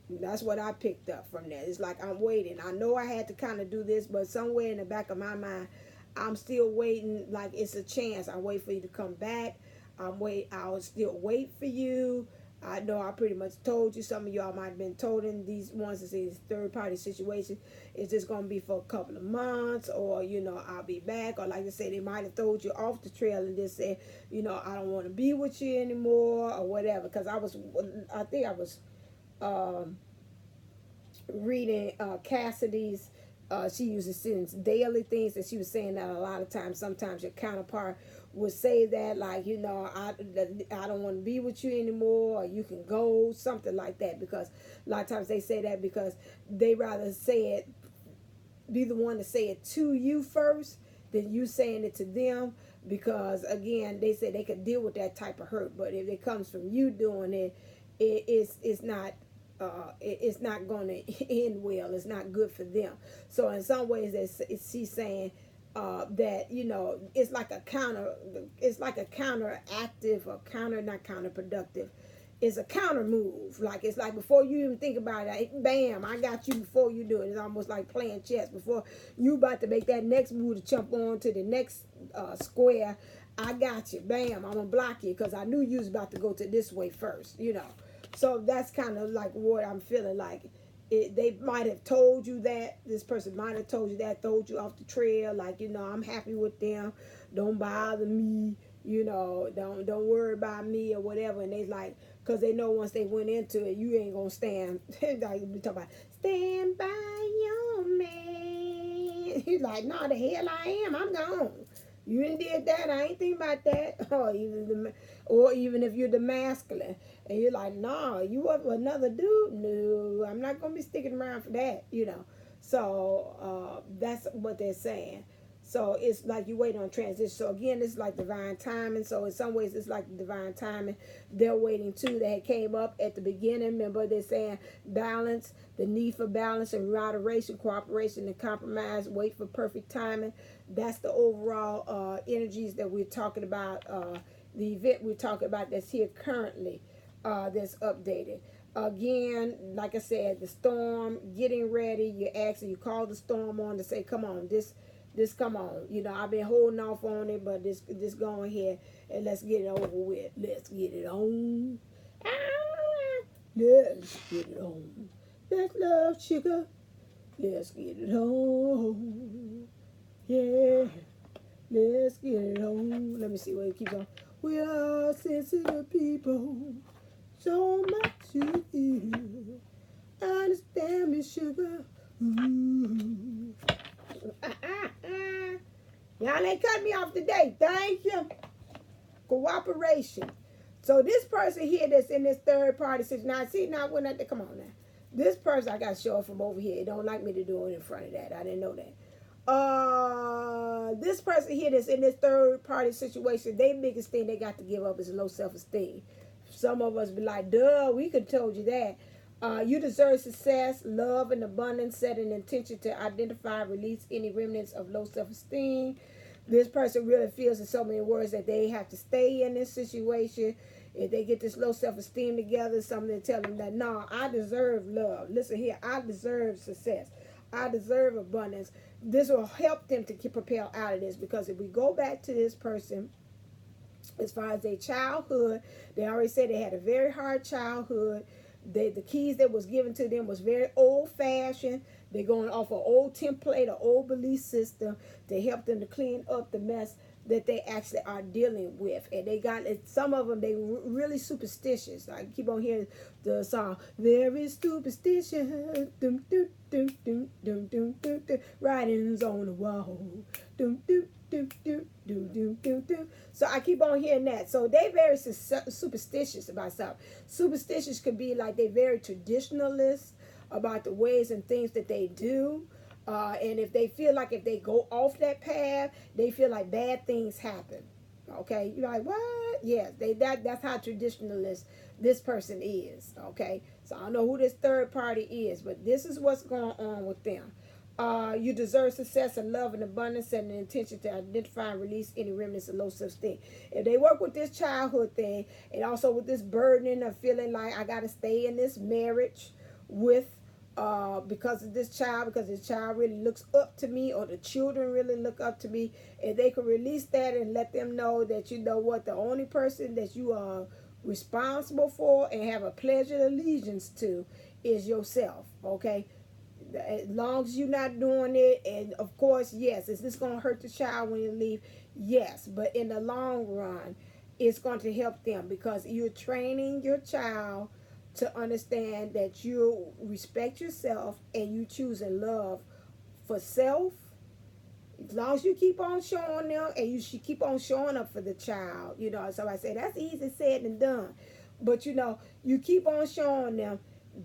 That's what I picked up from that. It's like I'm waiting. I know I had to kind of do this, but somewhere in the back of my mind, I'm still waiting. Like it's a chance. I wait for you to come back. I'll still wait for you. I know I pretty much told you. Some of y'all might have been told in these ones to say this third party situation. It's just going to be for a couple of months, or, you know, I'll be back. Or like I said, they might have told you off the trail and just said, you know, I don't want to be with you anymore or whatever. Because I think I was reading Cassidy's, she uses since daily things that she was saying that a lot of times, sometimes your counterpart would say that, like, you know, I don't want to be with you anymore, or you can go, something like that, because a lot of times they say that because they rather say it, be the one to say it to you first than you saying it to them, because again, they say they could deal with that type of hurt, but if it comes from you doing it, it's not going to end well. It's not good for them. So in some ways, she's saying that, you know, it's like a counteractive or not counterproductive. It's a counter move. Like it's like before you even think about it, bam, I got you before you do it. It's almost like playing chess. Before you about to make that next move to jump on to the next square, I got you. Bam, I'm gonna block you because I knew you was about to go to this way first. You know. So that's kind of like what I'm feeling like. They might have told you that. This person might have told you that, told you off the trail, like, you know, I'm happy with them. Don't bother me. You know, don't worry about me or whatever. And they like, because they know once they went into it, you ain't going to stand. Like we talk about, stand by your man. He's like, no, the hell I am. I'm gone. You didn't did that. I ain't think about that. Or even if you're the masculine. And you're like, nah, you up with another dude? No, I'm not going to be sticking around for that, you know. So that's what they're saying. So it's like you wait on transition. So again, it's like divine timing. So in some ways, it's like divine timing. They're waiting too. They had came up at the beginning. Remember, they're saying balance, the need for balance and moderation, cooperation and compromise. Wait for perfect timing. That's the overall energies that we're talking about. The event we're talking about that's here currently. That's updated. Again, like I said, the storm, getting ready, you call the storm on to say, come on, this come on. You know, I've been holding off on it, but this go ahead and let's get it over with. Let's get it on. Let's get it on. Let's love sugar. Let's get it on. Yeah. Let's get it on. Let me see where it keeps on. We are sensitive people. So much to you. Understand me, sugar. Ooh. Y'all ain't cut me off today. Thank you. Cooperation. So this person here that's in this third party situation. Now, see, now when I come on now. This person I got to show it from over here. It don't like me to do it in front of that. I didn't know that. This person here that's in this third party situation, their biggest thing they got to give up is low self-esteem. Some of us be like, duh, we could told you that. You deserve success, love, and abundance. Set an intention to identify, release any remnants of low self-esteem. This person really feels in so many words that they have to stay in this situation. If they get this low self-esteem together, something to tell them that, no, I deserve love. Listen here, I deserve success. I deserve abundance. This will help them to propel out of this, because if we go back to this person, as far as their childhood, they already said they had a very hard childhood. The keys that was given to them was very old-fashioned. They're going off an old template, an old belief system to help them to clean up the mess that they actually are dealing with. And they got, some of them, they really superstitious. I keep on hearing the song, there is superstition, dum, dum, dum, dum, dum, dum, dum, dum, writings on the wall, dum, dum, dum, dum, dum, dum, dum, dum. So I keep on hearing that. So they very superstitious about stuff. Superstitious could be like they very traditionalist about the ways and things that they do. And if they feel like if they go off that path, they feel like bad things happen. Okay, you're like, what? Yes, that's how traditionalist this person is. Okay, so I don't know who this third party is, but this is what's going on with them. You deserve success and love and abundance and an intention to identify and release any remnants of low self-esteem. If they work with this childhood thing and also with this burdening of feeling like I got to stay in this marriage with because of this child, because this child really looks up to me, or the children really look up to me, and they can release that and let them know that, you know what, the only person that you are responsible for and have a pledge of allegiance to is yourself. Okay, as long as you're not doing it, and of course, yes, is this going to hurt the child when you leave? Yes, but in the long run, it's going to help them, because you're training your child to understand that you respect yourself and you choosing love for self. As long as you keep on showing them and you should keep on showing up for the child, you know. So I say that's easy said and done, but you know, you keep on showing them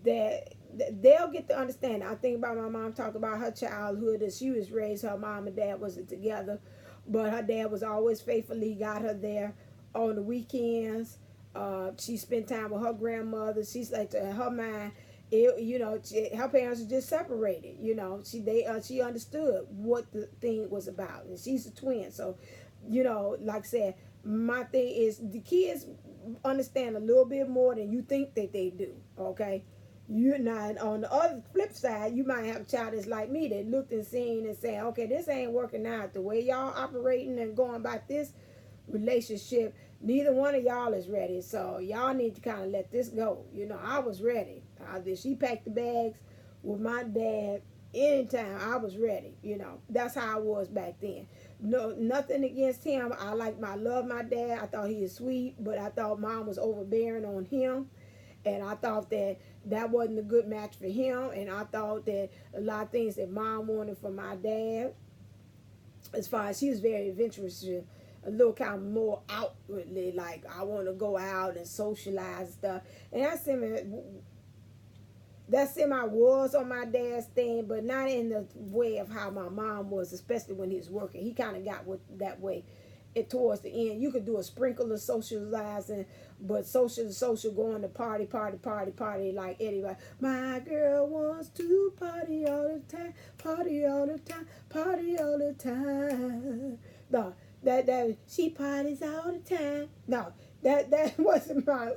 that they'll get to understand. I think about my mom talking about her childhood, that she was raised, her mom and dad wasn't together, but her dad was always faithfully got her there on the weekends. She spent time with her grandmother. She's like, to her mind, you know, her parents are just separated. You know, she understood what the thing was about, and she's a twin. So, you know, like I said, my thing is the kids understand a little bit more than you think that they do. Okay, you're not on the other flip side. You might have a child that's like me that looked and seen and saying, okay, this ain't working out the way y'all operating and going about this relationship. Neither one of y'all is ready, so y'all need to kind of let this go. You know, I was ready. She packed the bags with my dad anytime. I was ready. You know, that's how I was back then. No, nothing against him. I love my dad. I thought he was sweet, but I thought mom was overbearing on him, and I thought that wasn't a good match for him. And I thought that a lot of things that mom wanted from my dad, as far as she was very adventurous, a little kind of more outwardly, like I want to go out and socialize and stuff. And that semi was on my dad's thing, but not in the way of how my mom was, especially when he was working. He kind of got that way. It towards the end, you could do a sprinkle of socializing, but social going to party like anybody. My girl wants to party all the time, party all the time, party all the time. No, that she parties all the time. No, that wasn't my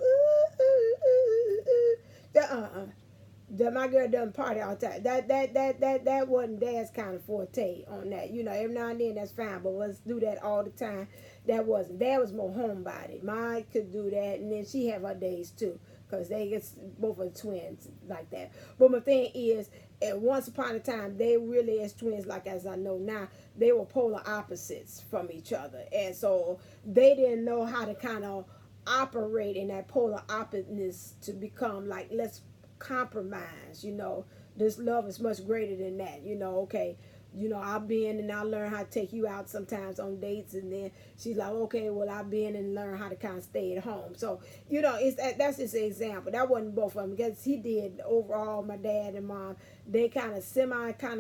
that my girl doesn't party all the time. That wasn't dad's kind of forte on that. You know, every now and then that's fine, but let's do that all the time. That wasn't. Dad was more homebody. Mine could do that, and then she have her days too, because they get both of the twins like that. But my thing is, once upon a time, they really as twins, like as I know now, they were polar opposites from each other, and so they didn't know how to kind of operate in that polar oppositeness to become like, let's compromise. You know, this love is much greater than that. You know, okay, you know, I'll be in and I'll learn how to take you out sometimes on dates, and then she's like, okay, well, I'll be in and learn how to kind of stay at home. So, you know, that's just an example. That wasn't both of them, because he did overall. My dad and mom, they kind of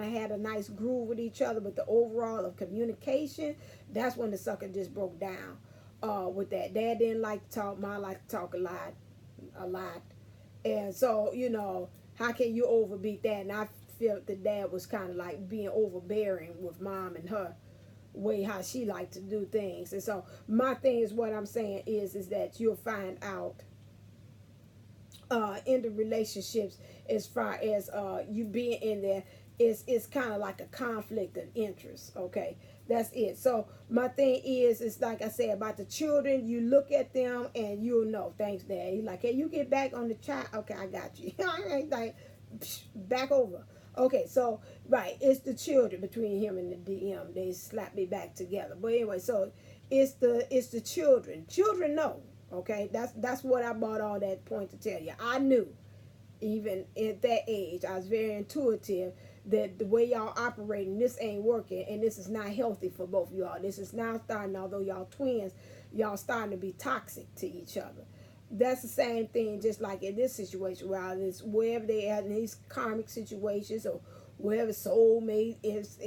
had a nice groove with each other, but the overall of communication, that's when the sucker just broke down. With that, dad didn't like to talk, mom liked to talk a lot. And so, you know, how can you overbeat that? And I felt that dad was kind of like being overbearing with mom and her way how she liked to do things. And so my thing is, what I'm saying is that you'll find out in the relationships, as far as you being in there, it's kind of like a conflict of interest. Okay, that's it. So my thing is like I said about the children, you look at them and you'll know. Thanks, Dad. He's like, hey, you get back on the child. Okay, I got you. Like, back over. Okay, so right, it's the children between him and the DM. They slap me back together. But anyway, so it's the children. Children know. Okay, that's what I brought all that point to tell you. I knew, even at that age, I was very intuitive that the way y'all operating, this ain't working, and this is not healthy for both of y'all. This is now starting, although y'all twins, y'all starting to be toxic to each other. That's the same thing, just like in this situation, wherever they are in these karmic situations, or wherever soulmate is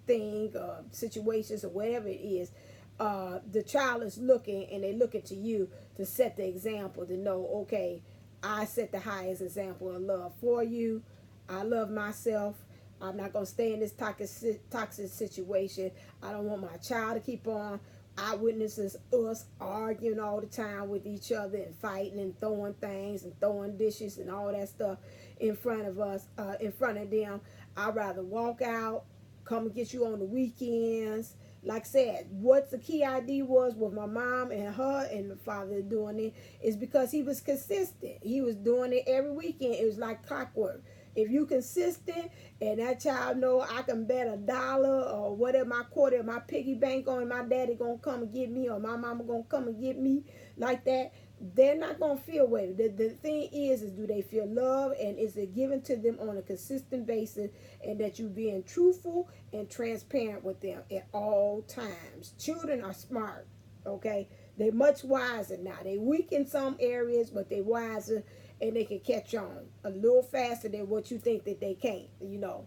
thing, situations, or whatever it is. The child is looking, and they looking to you to set the example, to know, okay, I set the highest example of love for you. I love myself. I'm not going to stay in this toxic situation. I don't want my child to keep on eyewitnesses us arguing all the time with each other and fighting and throwing things and throwing dishes and all that stuff in front of us, in front of them. I'd rather walk out, come and get you on the weekends. Like I said, what the key ID was with my mom and her and my father doing it is because he was consistent. He was doing it every weekend. It was like clockwork. If you consistent and that child know I can bet $1 or whatever my quarter, my piggy bank on, my daddy gonna come and get me or my mama gonna come and get me like that, they're not gonna feel way. The thing is do they feel love, and is it given to them on a consistent basis, and that you being truthful and transparent with them at all times. Children are smart, okay? They're much wiser now. They weak in some areas, but they're wiser, and they can catch on a little faster than what you think that they can't. You know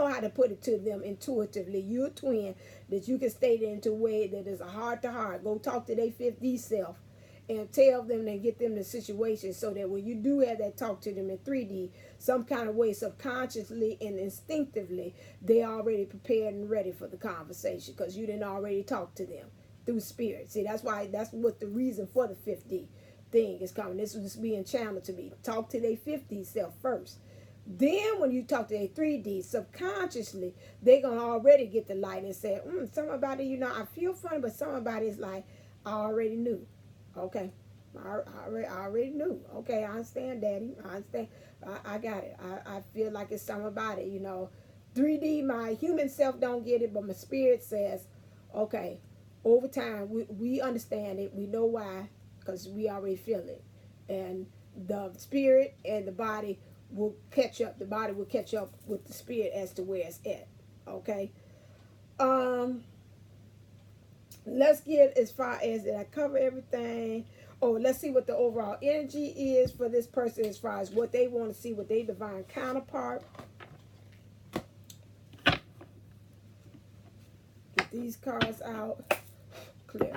how to put it to them intuitively. You're a twin, that you can state it into a way that is a heart to heart. Go talk to their 5D self and tell them and get them the situation, so that when you do have that talk to them in 3D, some kind of way, subconsciously and instinctively, they already prepared and ready for the conversation, because you didn't already talk to them through spirit. See, that's what the reason for the 5D thing is coming. This was being channeled to me. Talk to their 5D self first. Then when you talk to their 3D, subconsciously, they're going to already get the light and say, something about it, I feel funny, but something about it is like, I already knew. Okay, I already knew. Okay, I understand, Daddy. I understand. I got it. I feel like it's something about it. 3D, my human self don't get it, but my spirit says, okay, over time, we understand it. We know why, because we already feel it. And the spirit and the body will catch up. The body will catch up with the spirit as to where it's at. Okay? Let's get as far as, did I cover everything? Oh, let's see what the overall energy is for this person as far as what they want to see with their divine counterpart. Get these cards out. Clear.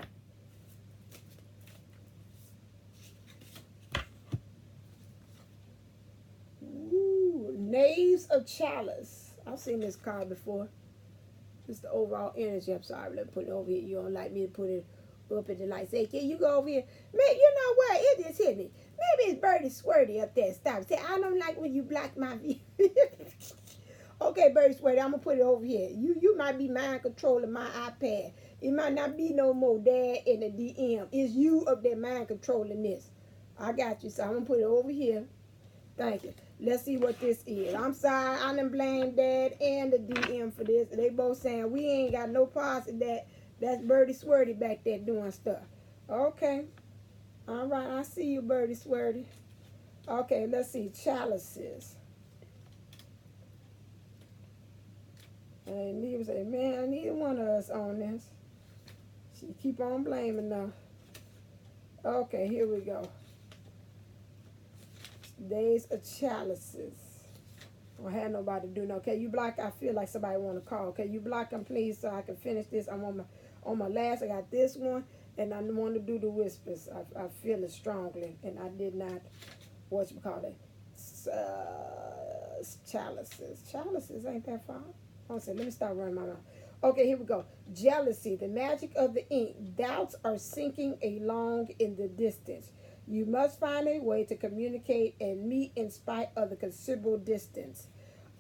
Ooh, Knaves of Chalice. I've seen this card before. Just the overall energy. I'm sorry, let me put it over here. You don't like me to put it up at the light. Say, can you go over here? Man, you know what? It just hit me. Maybe it's Birdie Squirty up there. Stop. Say, I don't like when you block my view. Okay, Birdie Squirty, I'm going to put it over here. You might be mind controlling my iPad. It might not be no more Dad in the DM. It's you up there mind controlling this. I got you. So I'm going to put it over here. Thank you. Let's see what this is. I'm sorry, I done blame Dad and the DM for this. They both saying we ain't got no parts of that. That's Birdie Squirty back there doing stuff. Okay. All right, I see you, Birdie Squirty. Okay, let's see. Chalices. And Neva say, man, neither one of us on this. She keep on blaming them. Okay, here we go. Days of Chalices. I don't have nobody to do no. Okay, you block. I feel like somebody want to call. Okay, you block them, please, so I can finish this. I'm on my last. I got this one, and I want to do the whispers. I feel it strongly, and I did not. What you call it? Chalices. Chalices ain't that far. Let me start running my mouth. Okay, here we go. Jealousy, the magic of the ink. Doubts are sinking along in the distance. You must find a way to communicate and meet in spite of the considerable distance.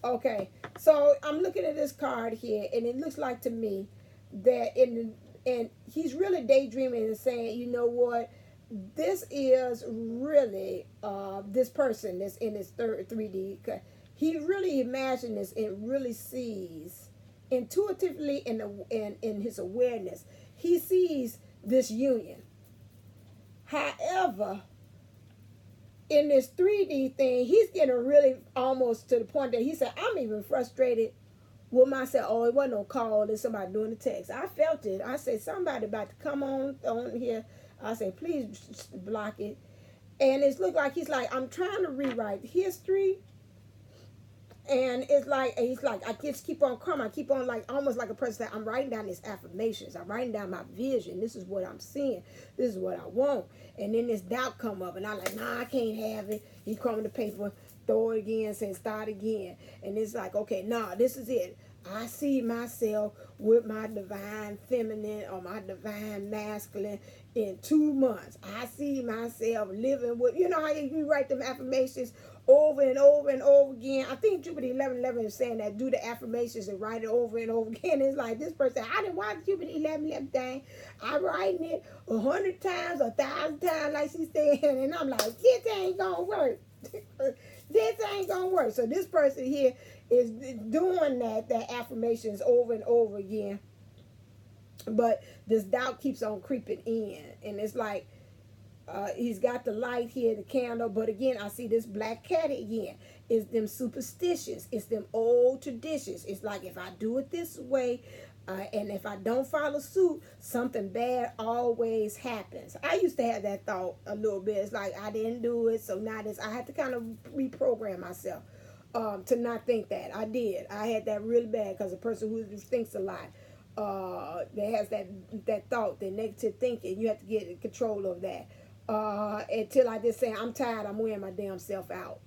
Okay, so I'm looking at this card here, and it looks like to me that and he's really daydreaming and saying, you know what, this is really this person that's in his third 3D. He really imagines this and really sees intuitively in his awareness. He sees this union. However, in this 3D thing, he's getting really almost to the point that he said, I'm even frustrated with myself. Oh, it wasn't no call. There's somebody doing the text. I felt it. I said, somebody about to come on here. I said, please block it. And it's looked like he's like, I'm trying to rewrite history. And it's like, he's like, I just keep on coming. I keep on like, almost like a person that I'm writing down these affirmations. I'm writing down my vision. This is what I'm seeing. This is what I want. And then this doubt come up. And I'm like, nah, I can't have it. He crumbling the paper. throw it again, say start again. And it's like, okay, nah, this is it. I see myself with my divine feminine or my divine masculine in 2 months. I see myself living with, you know how you write them affirmations over and over and over again. I think Jupiter 1111 is saying that, do the affirmations and write it over and over again. It's like this person, I didn't watch Jupiter 1111 thing. I'm writing it 100 times, 1,000 times, like she's saying, and I'm like, this ain't gonna work. This ain't gonna work. So this person here is doing that affirmations over and over again, but this doubt keeps on creeping in, and it's like he's got the light here, the candle, but again I see this black cat again. It's them superstitions, it's them old traditions. It's like, if I do it this way, and if I don't follow suit, something bad always happens. I used to have that thought a little bit. It's like, I didn't do it, so now this. I had to kind of reprogram myself to not think that. I did. I had that really bad, because a person who thinks a lot, that has that thought, that negative thinking, you have to get in control of that. Until I just say, I'm tired, I'm wearing my damn self out.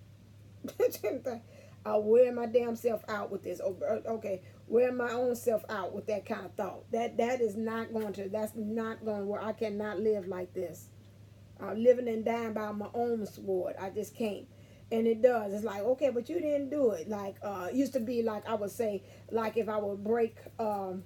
I'll wear my damn self out with this. Okay, wear my own self out with that kind of thought. That is not going to. That's not going to work. I cannot live like this. Living and dying by my own sword. I just can't. And it does. It's like, okay, but you didn't do it. Like, used to be like, I would say, like, if I would break one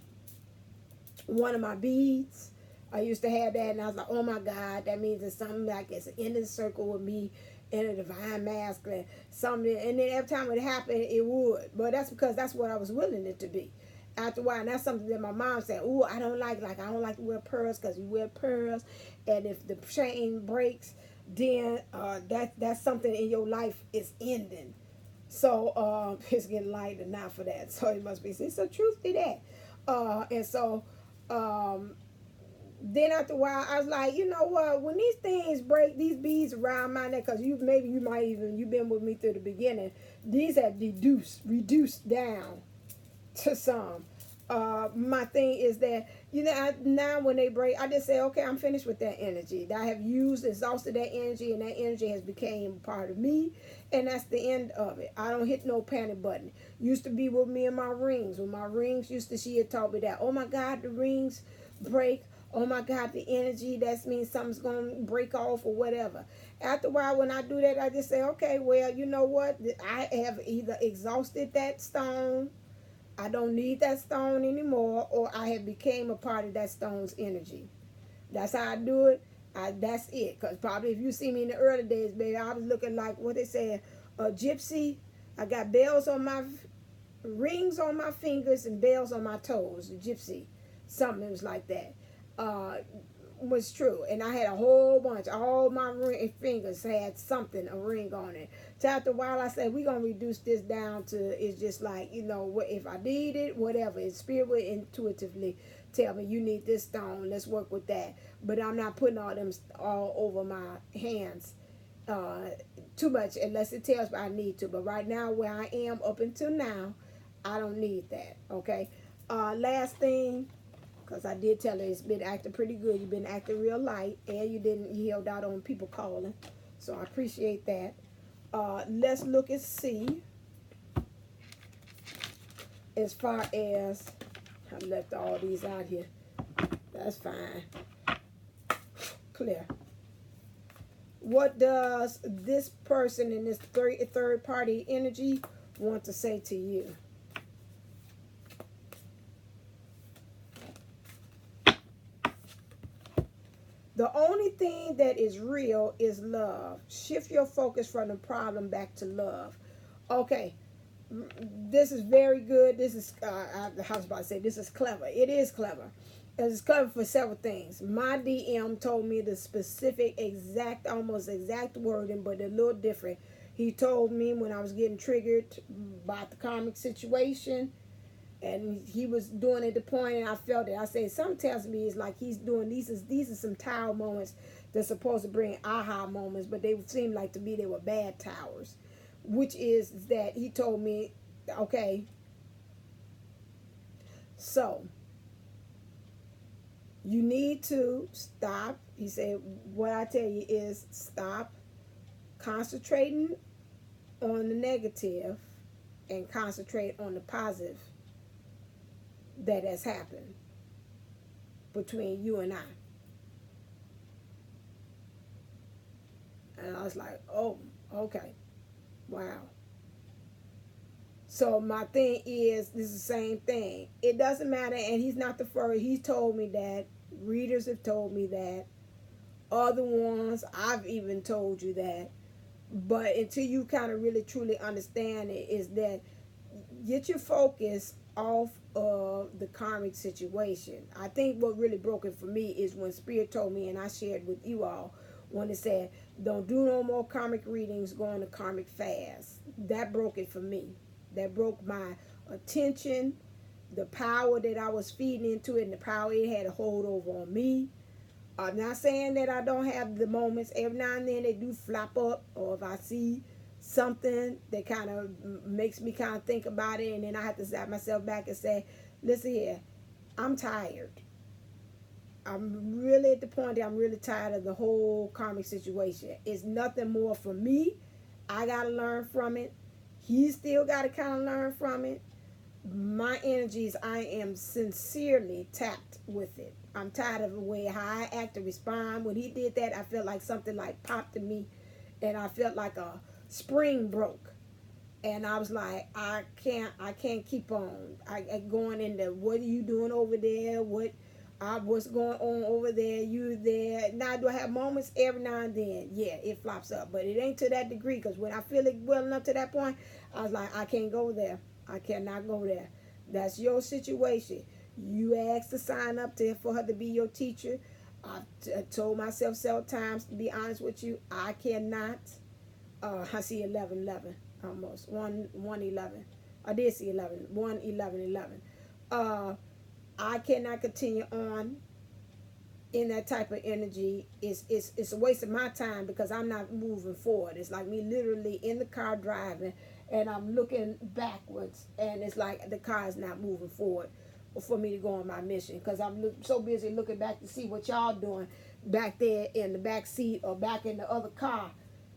of my beads, I used to have that, and I was like, oh my God, that means it's something like it's in the circle with me in a divine masculine, something. And then every time it happened, it would. But that's because that's what I was willing it to be. After a while, and that's something that my mom said, oh, I don't like I don't like to wear pearls, because you wear pearls, and if the chain breaks, then that's something in your life is ending. So it's getting lighter now for that. So it must be, it's a truth to that. And so then after a while, I was like, you know what? When these things break, these beads around my neck, because you've been with me through the beginning. These have reduced down to some. My thing is that, now when they break, I just say, okay, I'm finished with that energy. I have exhausted that energy, and that energy has become part of me, and that's the end of it. I don't hit no panic button. Used to be with me and my rings. When my rings she had taught me that, oh my God, the rings break. Oh my God, the energy, that means something's going to break off or whatever. After a while, when I do that, I just say, okay, well, you know what? I have either exhausted that stone, I don't need that stone anymore, or I have became a part of that stone's energy. That's how I do it. That's it. Because probably if you see me in the early days, baby, I was looking like, what they say, a gypsy. I got bells on my, rings on my fingers and bells on my toes, a gypsy. Something was like that. Was true, and I had a whole bunch. All my fingers had something, a ring on it. So after a while, I said, we're gonna reduce this down to, it's just like, if I need it, whatever. It's spirit would intuitively tell me, you need this stone, let's work with that. But I'm not putting all them all over my hands too much, unless it tells me I need to. But right now, where I am up until now, I don't need that. Okay. Last thing, because I did tell her it's been acting pretty good. You've been acting real light, and you held out on people calling. So I appreciate that. Let's look and see. As far as, I left all these out here. That's fine. Clear. What does this person in this third party energy want to say to you? The only thing that is real is love. Shift your focus from the problem back to love. Okay, this is very good. This is, I was about to say, this is clever. It is clever. It's clever for several things. My DM told me the specific, almost exact wording, but a little different. He told me when I was getting triggered about the karmic situation, and he was doing it at the point, and I felt it. I said, something tells me it's like he's doing, these are some tower moments that's supposed to bring aha moments, but they seemed like to me they were bad towers. Which is that he told me, okay, so you need to stop. He said, what I tell you is stop concentrating on the negative and concentrate on the positive that has happened between you and I. And I was like, oh, okay, wow. So my thing is, this is the same thing. It doesn't matter, and he's not the first. He's told me that. Readers have told me that. Other ones, I've even told you that. But until you kind of really truly understand it, is that get your focus off of the karmic situation. I think what really broke it for me is when Spirit told me, and I shared with you all, when it said, don't do no more karmic readings, go on a karmic fast. That broke it for me. That broke my attention, the power that I was feeding into it, and the power it had a hold over on me. I'm not saying that I don't have the moments. Every now and then they do flop up, or if I see something that kind of makes me kind of think about it, and then I have to zap myself back and say, listen here, I'm tired. I'm really at the point that I'm really tired of the whole karmic situation. It's nothing more for me. I got to learn from it. He still got to kind of learn from it. My energies, I am sincerely tapped with it. I'm tired of the way how I act and respond. When he did that, I felt like something like popped in me, and I felt like a spring broke. And I was like, I can't keep on. I going into, what are you doing over there? What's going on over there? You there? Now, do I have moments every now and then? Yeah, it flops up, but it ain't to that degree, because when I feel it well enough to that point, I was like, I can't go there. I cannot go there. That's your situation. You asked to sign up for her to be your teacher. I've told myself several times, to be honest with you, I cannot. I see 11:11 almost 1:11. I did see 11 1:11. I cannot continue on in that type of energy. It's a waste of my time, because I'm not moving forward. It's like me literally in the car driving, and I'm looking backwards, and it's like the car is not moving forward for me to go on my mission, because I'm so busy looking back to see what y'all doing back there in the back seat or back in the other car,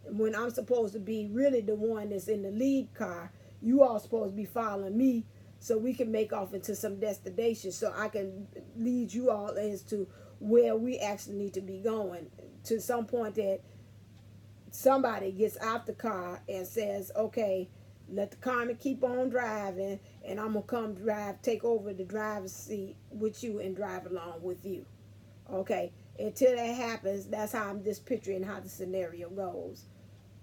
when I'm supposed to be really the one that's in the lead car. You all supposed to be following me, so we can make off into some destination, so I can lead you all as to where we actually need to be going, to some point that somebody gets out the car and says, okay, let the karmic keep on driving, and I'm going to come take over the driver's seat with you and drive along with you. Okay, until that happens, that's how I'm just picturing how the scenario goes.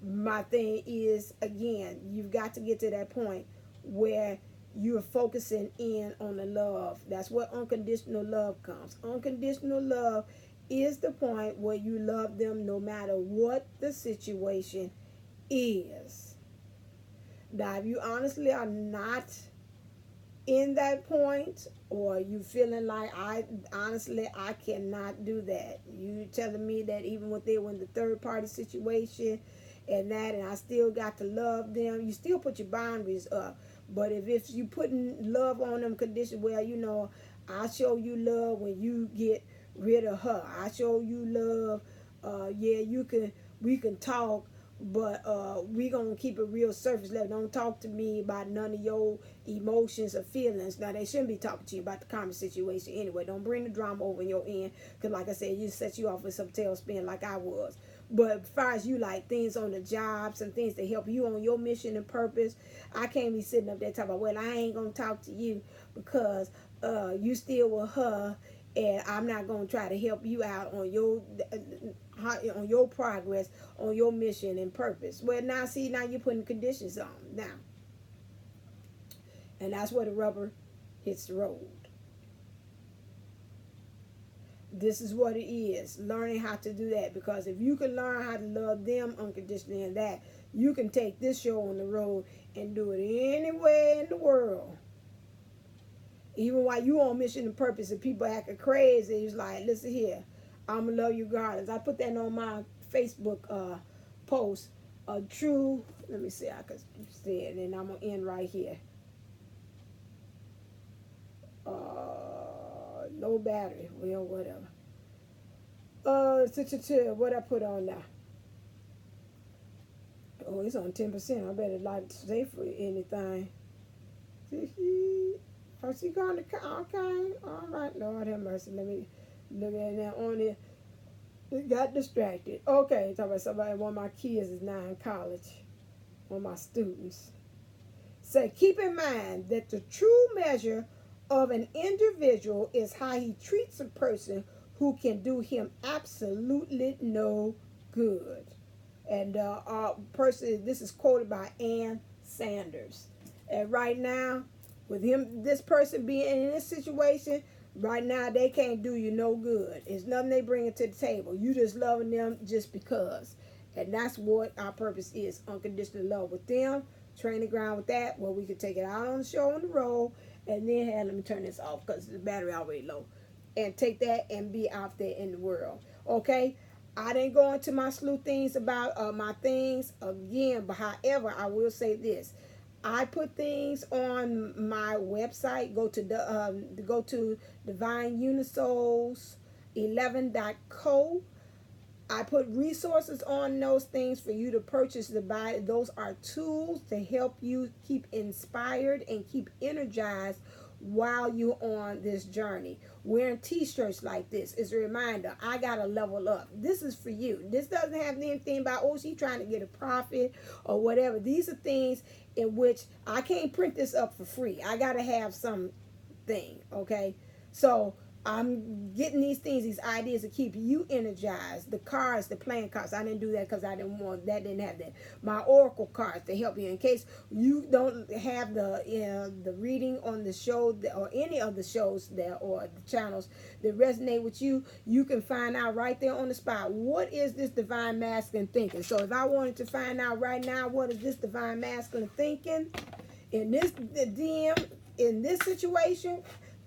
My thing is, again, you've got to get to that point where you're focusing in on the love. That's where unconditional love comes. Unconditional love is the point where you love them no matter what the situation is. Now, if you honestly are not in that point, or you feeling like, I cannot do that. You telling me that even when they were in the third party situation and I still got to love them, you still put your boundaries up. But if you putting love on them conditions, well, I show you love when you get rid of her. I show you love. We can talk, but we gonna keep it real surface level. Don't talk to me about none of your emotions or feelings. Now, they shouldn't be talking to you about the karmic situation anyway. Don't bring the drama over in your end, because like I said, you set you off with some tailspin like I was. But as far as you like things on the job, some things to help you on your mission and purpose, I can't be sitting up there talking about, well, I ain't gonna talk to you because you still with her, and I'm not gonna try to help you out on your progress, on your mission and purpose. Well, now you're putting conditions on now, and that's where the rubber hits the road. This is what it is, learning how to do that, because if you can learn how to love them unconditionally, and that, you can take this show on the road and do it anywhere in the world. Even while you on mission and purpose and people acting crazy, it's like, listen here, I'm gonna love you regardless. I put that on my Facebook post. A true, let me see, I can say it, and I'm gonna end right here. No battery. Well, whatever. What I put on now? Oh, it's on 10%. I better like stay for anything. Oh, she going to, okay. All right, Lord have mercy. Let me look at that on it. It got distracted. Okay, talking about somebody, one of my kids is now in college. One of my students. Say, keep in mind that the true measure of an individual is how he treats a person who can do him absolutely no good. And person, this is quoted by Ann Sanders. And right now, with him, this person being in this situation, right now they can't do you no good. It's nothing they bring to the table. You just loving them just because. And that's what our purpose is, unconditional love with them. Training ground with that, where we could take it out on the show on the road, and then let me turn this off because the battery already low, and take that and be out there in the world. Okay, I didn't go into my slew things about my things again, but however, I will say this: I put things on my website. Go to DivineUnisouls11.co. I put resources on those things for you to purchase to buy. Those are tools to help you keep inspired and keep energized while you're on this journey. Wearing t-shirts like this is a reminder, I gotta level up. This is for you. This doesn't have anything about, oh, she's trying to get a profit or whatever. These are things in which I can't print this up for free. I gotta have something, okay? So I'm getting these things, these ideas to keep you energized. The cards, the playing cards. I didn't do that because I didn't want that. Didn't have that. My oracle cards to help you in case you don't have the reading on the show or any of the shows there or the channels that resonate with you. You can find out right there on the spot. What is this divine masculine thinking? So if I wanted to find out right now, what is this divine masculine thinking in this DM in this situation?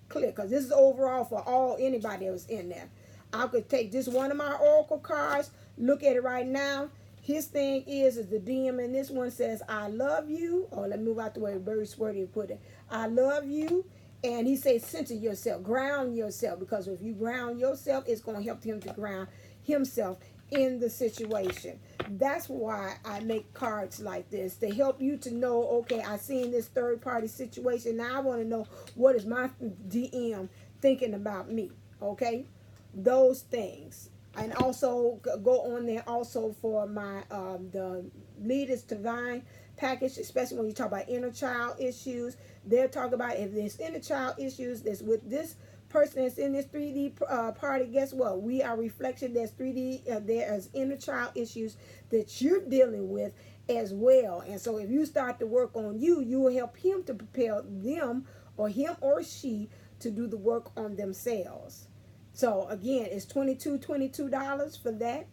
Click, because this is overall for anybody that was in there. I could take just one of my oracle cards, look at it right now. His thing is the DM, and this one says, I love you. Oh, let me move out the way, very sweaty put it. I love you. And he says, center yourself, ground yourself, because if you ground yourself, it's going to help him to ground himself in the situation. That's why I make cards like this, to help you to know, okay, I seen this third party situation. Now I want to know, what is my DM thinking about me? Okay, those things. And also go on there also for my the Leaders Divine package, especially when you talk about inner child issues. They're talking about if there's inner child issues that's with this person that's in this 3D party, guess what? We are reflection. There's 3D, there's inner child issues that you're dealing with as well. And so if you start to work on you, you will help him to prepare them or him or she to do the work on themselves. So again, it's $22 for that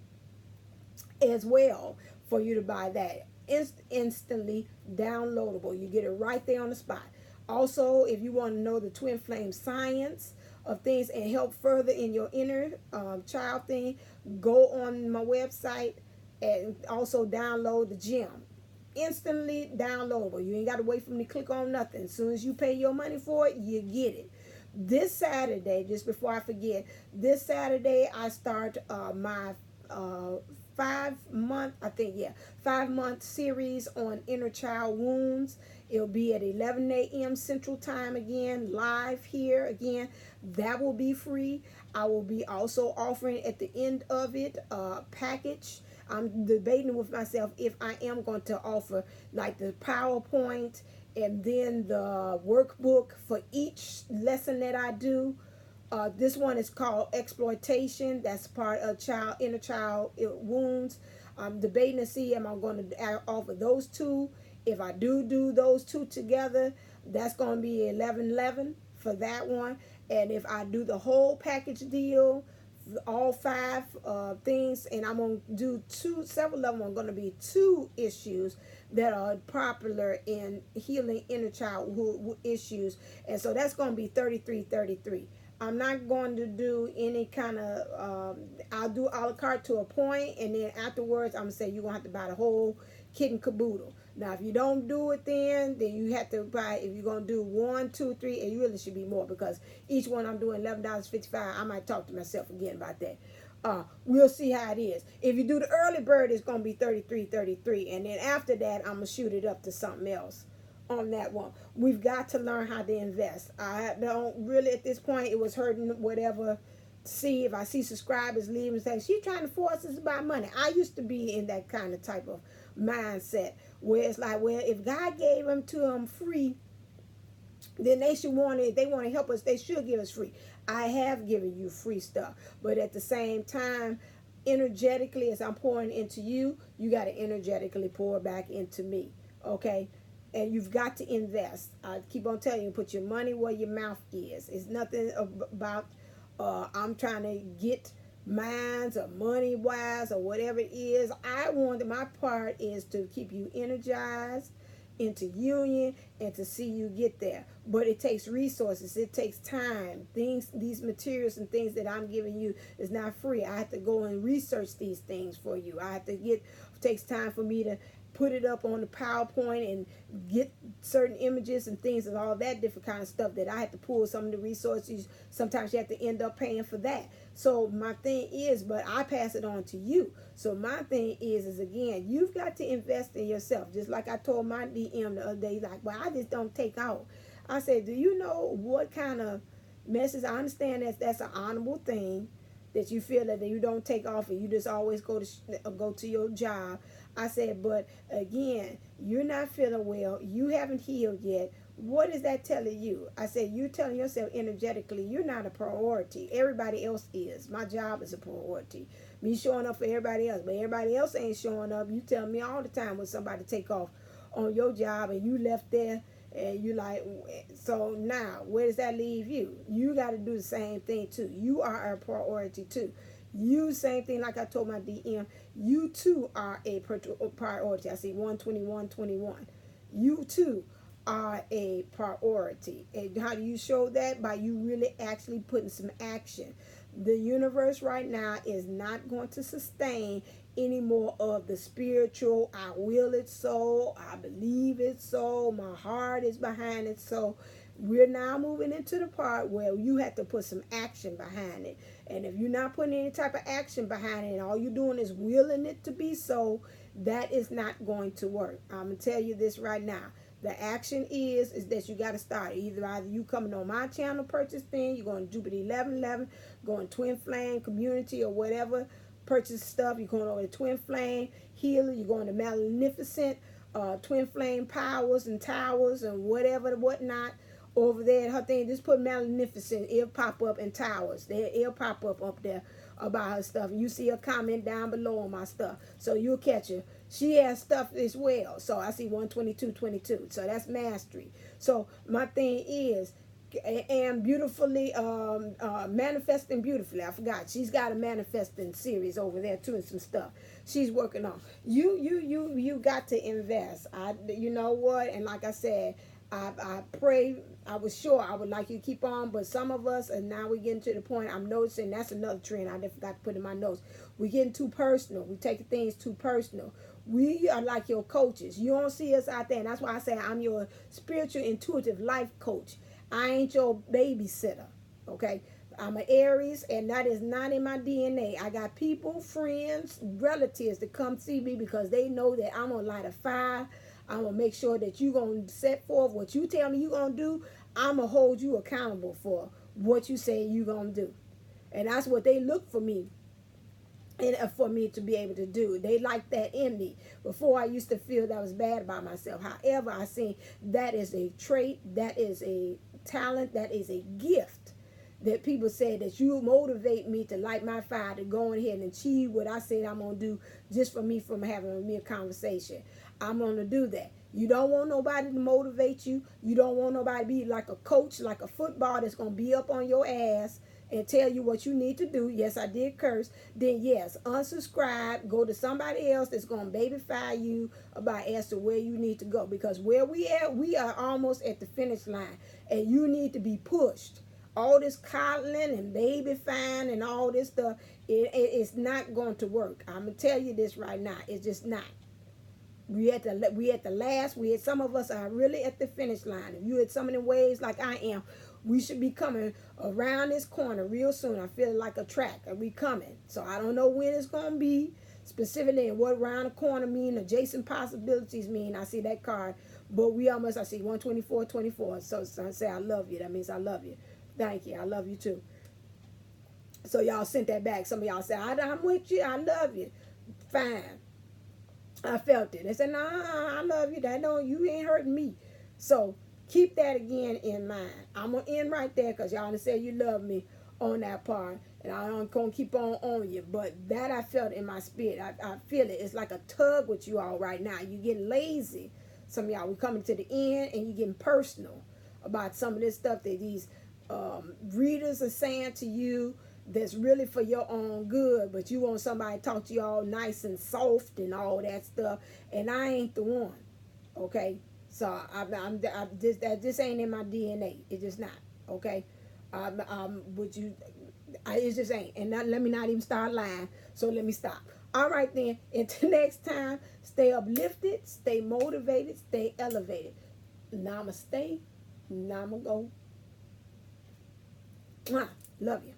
as well, for you to buy that. Instantly downloadable. You get it right there on the spot. Also, if you want to know the twin flame science of things and help further in your inner child thing, go on my website and also download the gem. Instantly downloadable. You ain't got to wait for me to click on nothing. As soon as you pay your money for it, you get it. This Saturday, just before I forget, this Saturday I start my 5-month series on inner child wounds. It'll be at 11 a.m. Central Time again, live here again. That will be free. I will be also offering at the end of it a package. I'm debating with myself if I am going to offer like the PowerPoint and then the workbook for each lesson that I do. This one is called Exploitation. That's part of inner child wounds. I'm debating to see am I going to offer those two. If I do those two together, that's going to be $11.11 for that one. And if I do the whole package deal, all 5 things, and I'm going to do several of them are going to be 2 issues that are popular in healing inner childhood issues. And so that's going to be $33.33. I'm not going to do any kind of, I'll do a la carte to a point, and then afterwards I'm going to say you're going to have to buy the whole kit and caboodle. Now, if you don't do it then you have to buy, if you're going to do 1, 2, 3, and you really should be more, because each one I'm doing $11.55. I might talk to myself again about that. We'll see how it is. If you do the early bird, it's going to be 33.33, and then after that, I'm going to shoot it up to something else on that one. We've got to learn how to invest. I don't really, at this point, it was hurting whatever. See, if I see subscribers leave and say, she's trying to force us to buy money. I used to be in that kind of type of mindset where it's like, well, if God gave them to them free, then they should want it. If they want to help us, they should give us free. I have given you free stuff, but at the same time, energetically, as I'm pouring into you, you got to energetically pour back into me, okay? And you've got to invest. I keep on telling you, put your money where your mouth is. It's nothing about I'm trying to get minds or money wise or whatever it is. My part is to keep you energized, into union, and to see you get there. But it takes resources, it takes time. These materials and things that I'm giving you is not free. I have to go and research these things for you. It takes time for me to put it up on the PowerPoint and get certain images and things and all that different kind of stuff that I have to pull some of the resources. Sometimes you have to end up paying for that. So my thing is, but I pass it on to you. So my thing is again, you've got to invest in yourself. Just like I told my DM the other day, like, well, I just don't take out. I said, do you know what kind of message? I understand that's an honorable thing, that you feel that you don't take off and you just always go to your job. I said, but again, you're not feeling well. You haven't healed yet. What is that telling you? I said, you're telling yourself energetically, you're not a priority. Everybody else is. My job is a priority. Me showing up for everybody else, but everybody else ain't showing up. You tell me all the time when somebody take off on your job and you left there and you like, so now where does that leave you? You got to do the same thing too. You are a priority too. You, same thing like I told my DM, you too are a priority. I see 12121. You too are a priority. And how do you show that? By you really actually putting some action. The universe right now is not going to sustain any more of the spiritual, I will it so, I believe it so, my heart is behind it so. We're now moving into the part where you have to put some action behind it. And if you're not putting any type of action behind it and all you're doing is willing it to be so, that is not going to work. I'm going to tell you this right now. The action is that you got to start. Either you coming on my channel, purchase thing, you're going to Jupiter 1111, going Twin Flame Community or whatever, purchase stuff. You're going over to Twin Flame Healer, you're going to Magnificent, Twin Flame Powers and Towers and whatever, whatnot. Over there at her thing, just put Magnificent. It'll pop up in Towers. It'll pop up there about her stuff. You see her comment down below on my stuff. So you'll catch her. She has stuff as well. So I see 12222. So that's mastery. So my thing is, and beautifully, manifesting beautifully. I forgot. She's got a manifesting series over there too and some stuff she's working on. You got to invest. You know what? And like I said, I pray, I was sure I would like you to keep on, but some of us, and now we're getting to the point, I'm noticing that's another trend I forgot to put in my notes. We're getting too personal. We're taking things too personal. We are like your coaches. You don't see us out there, and that's why I say I'm your spiritual, intuitive life coach. I ain't your babysitter, okay? I'm an Aries, and that is not in my DNA. I got people, friends, relatives that come see me because they know that I'm going to light a fire. I'm going to make sure that you're going to set forth what you tell me you're going to do. I'm going to hold you accountable for what you say you're going to do. And that's what they look for me. And for me to be able to do. They like that in me. Before I used to feel that I was bad about myself. However, I see that is a trait, that is a talent, that is a gift. That people say that you motivate me to light my fire, to go ahead and achieve what I said I'm going to do just for me from having a conversation. I'm going to do that. You don't want nobody to motivate you. You don't want nobody to be like a coach, like a football that's going to be up on your ass and tell you what you need to do. Yes, I did curse. Then yes, unsubscribe. Go to somebody else that's going to babyfy you about as to where you need to go. Because where we at, we are almost at the finish line. And you need to be pushed. All this coddling and babyfying and all this stuff, it's not going to work. I'm going to tell you this right now. It's just not. We at the last. Some of us are really at the finish line. If you at some of the ways like I am, We should be coming around this corner real soon. I feel like a track, and we coming. So I don't know when it's going to be specifically, and what around the corner mean, adjacent possibilities mean. I see that card, but we almost, I see 124. So I say I love you. That means I love you. Thank you. I love you too. So y'all sent that back. Some of y'all said, I'm with you. I love you. Fine. I felt it. They said, nah, I love you. That don't, you ain't hurting me. So keep that again in mind. I'm going to end right there because y'all said you love me on that part. And I'm going to keep on you. But that I felt in my spirit. I feel it. It's like a tug with you all right now. You're getting lazy. Some of y'all, we're coming to the end and you're getting personal about some of this stuff that these readers are saying to you that's really for your own good, but you want somebody to talk to you all nice and soft and all that stuff, and I ain't the one, okay? So this ain't in my DNA. It's just not, okay? It just ain't, and let me not even start lying. So let me stop. All right then. Until next time, stay uplifted, stay motivated, stay elevated. Namaste. Namago. Mwah. Love you.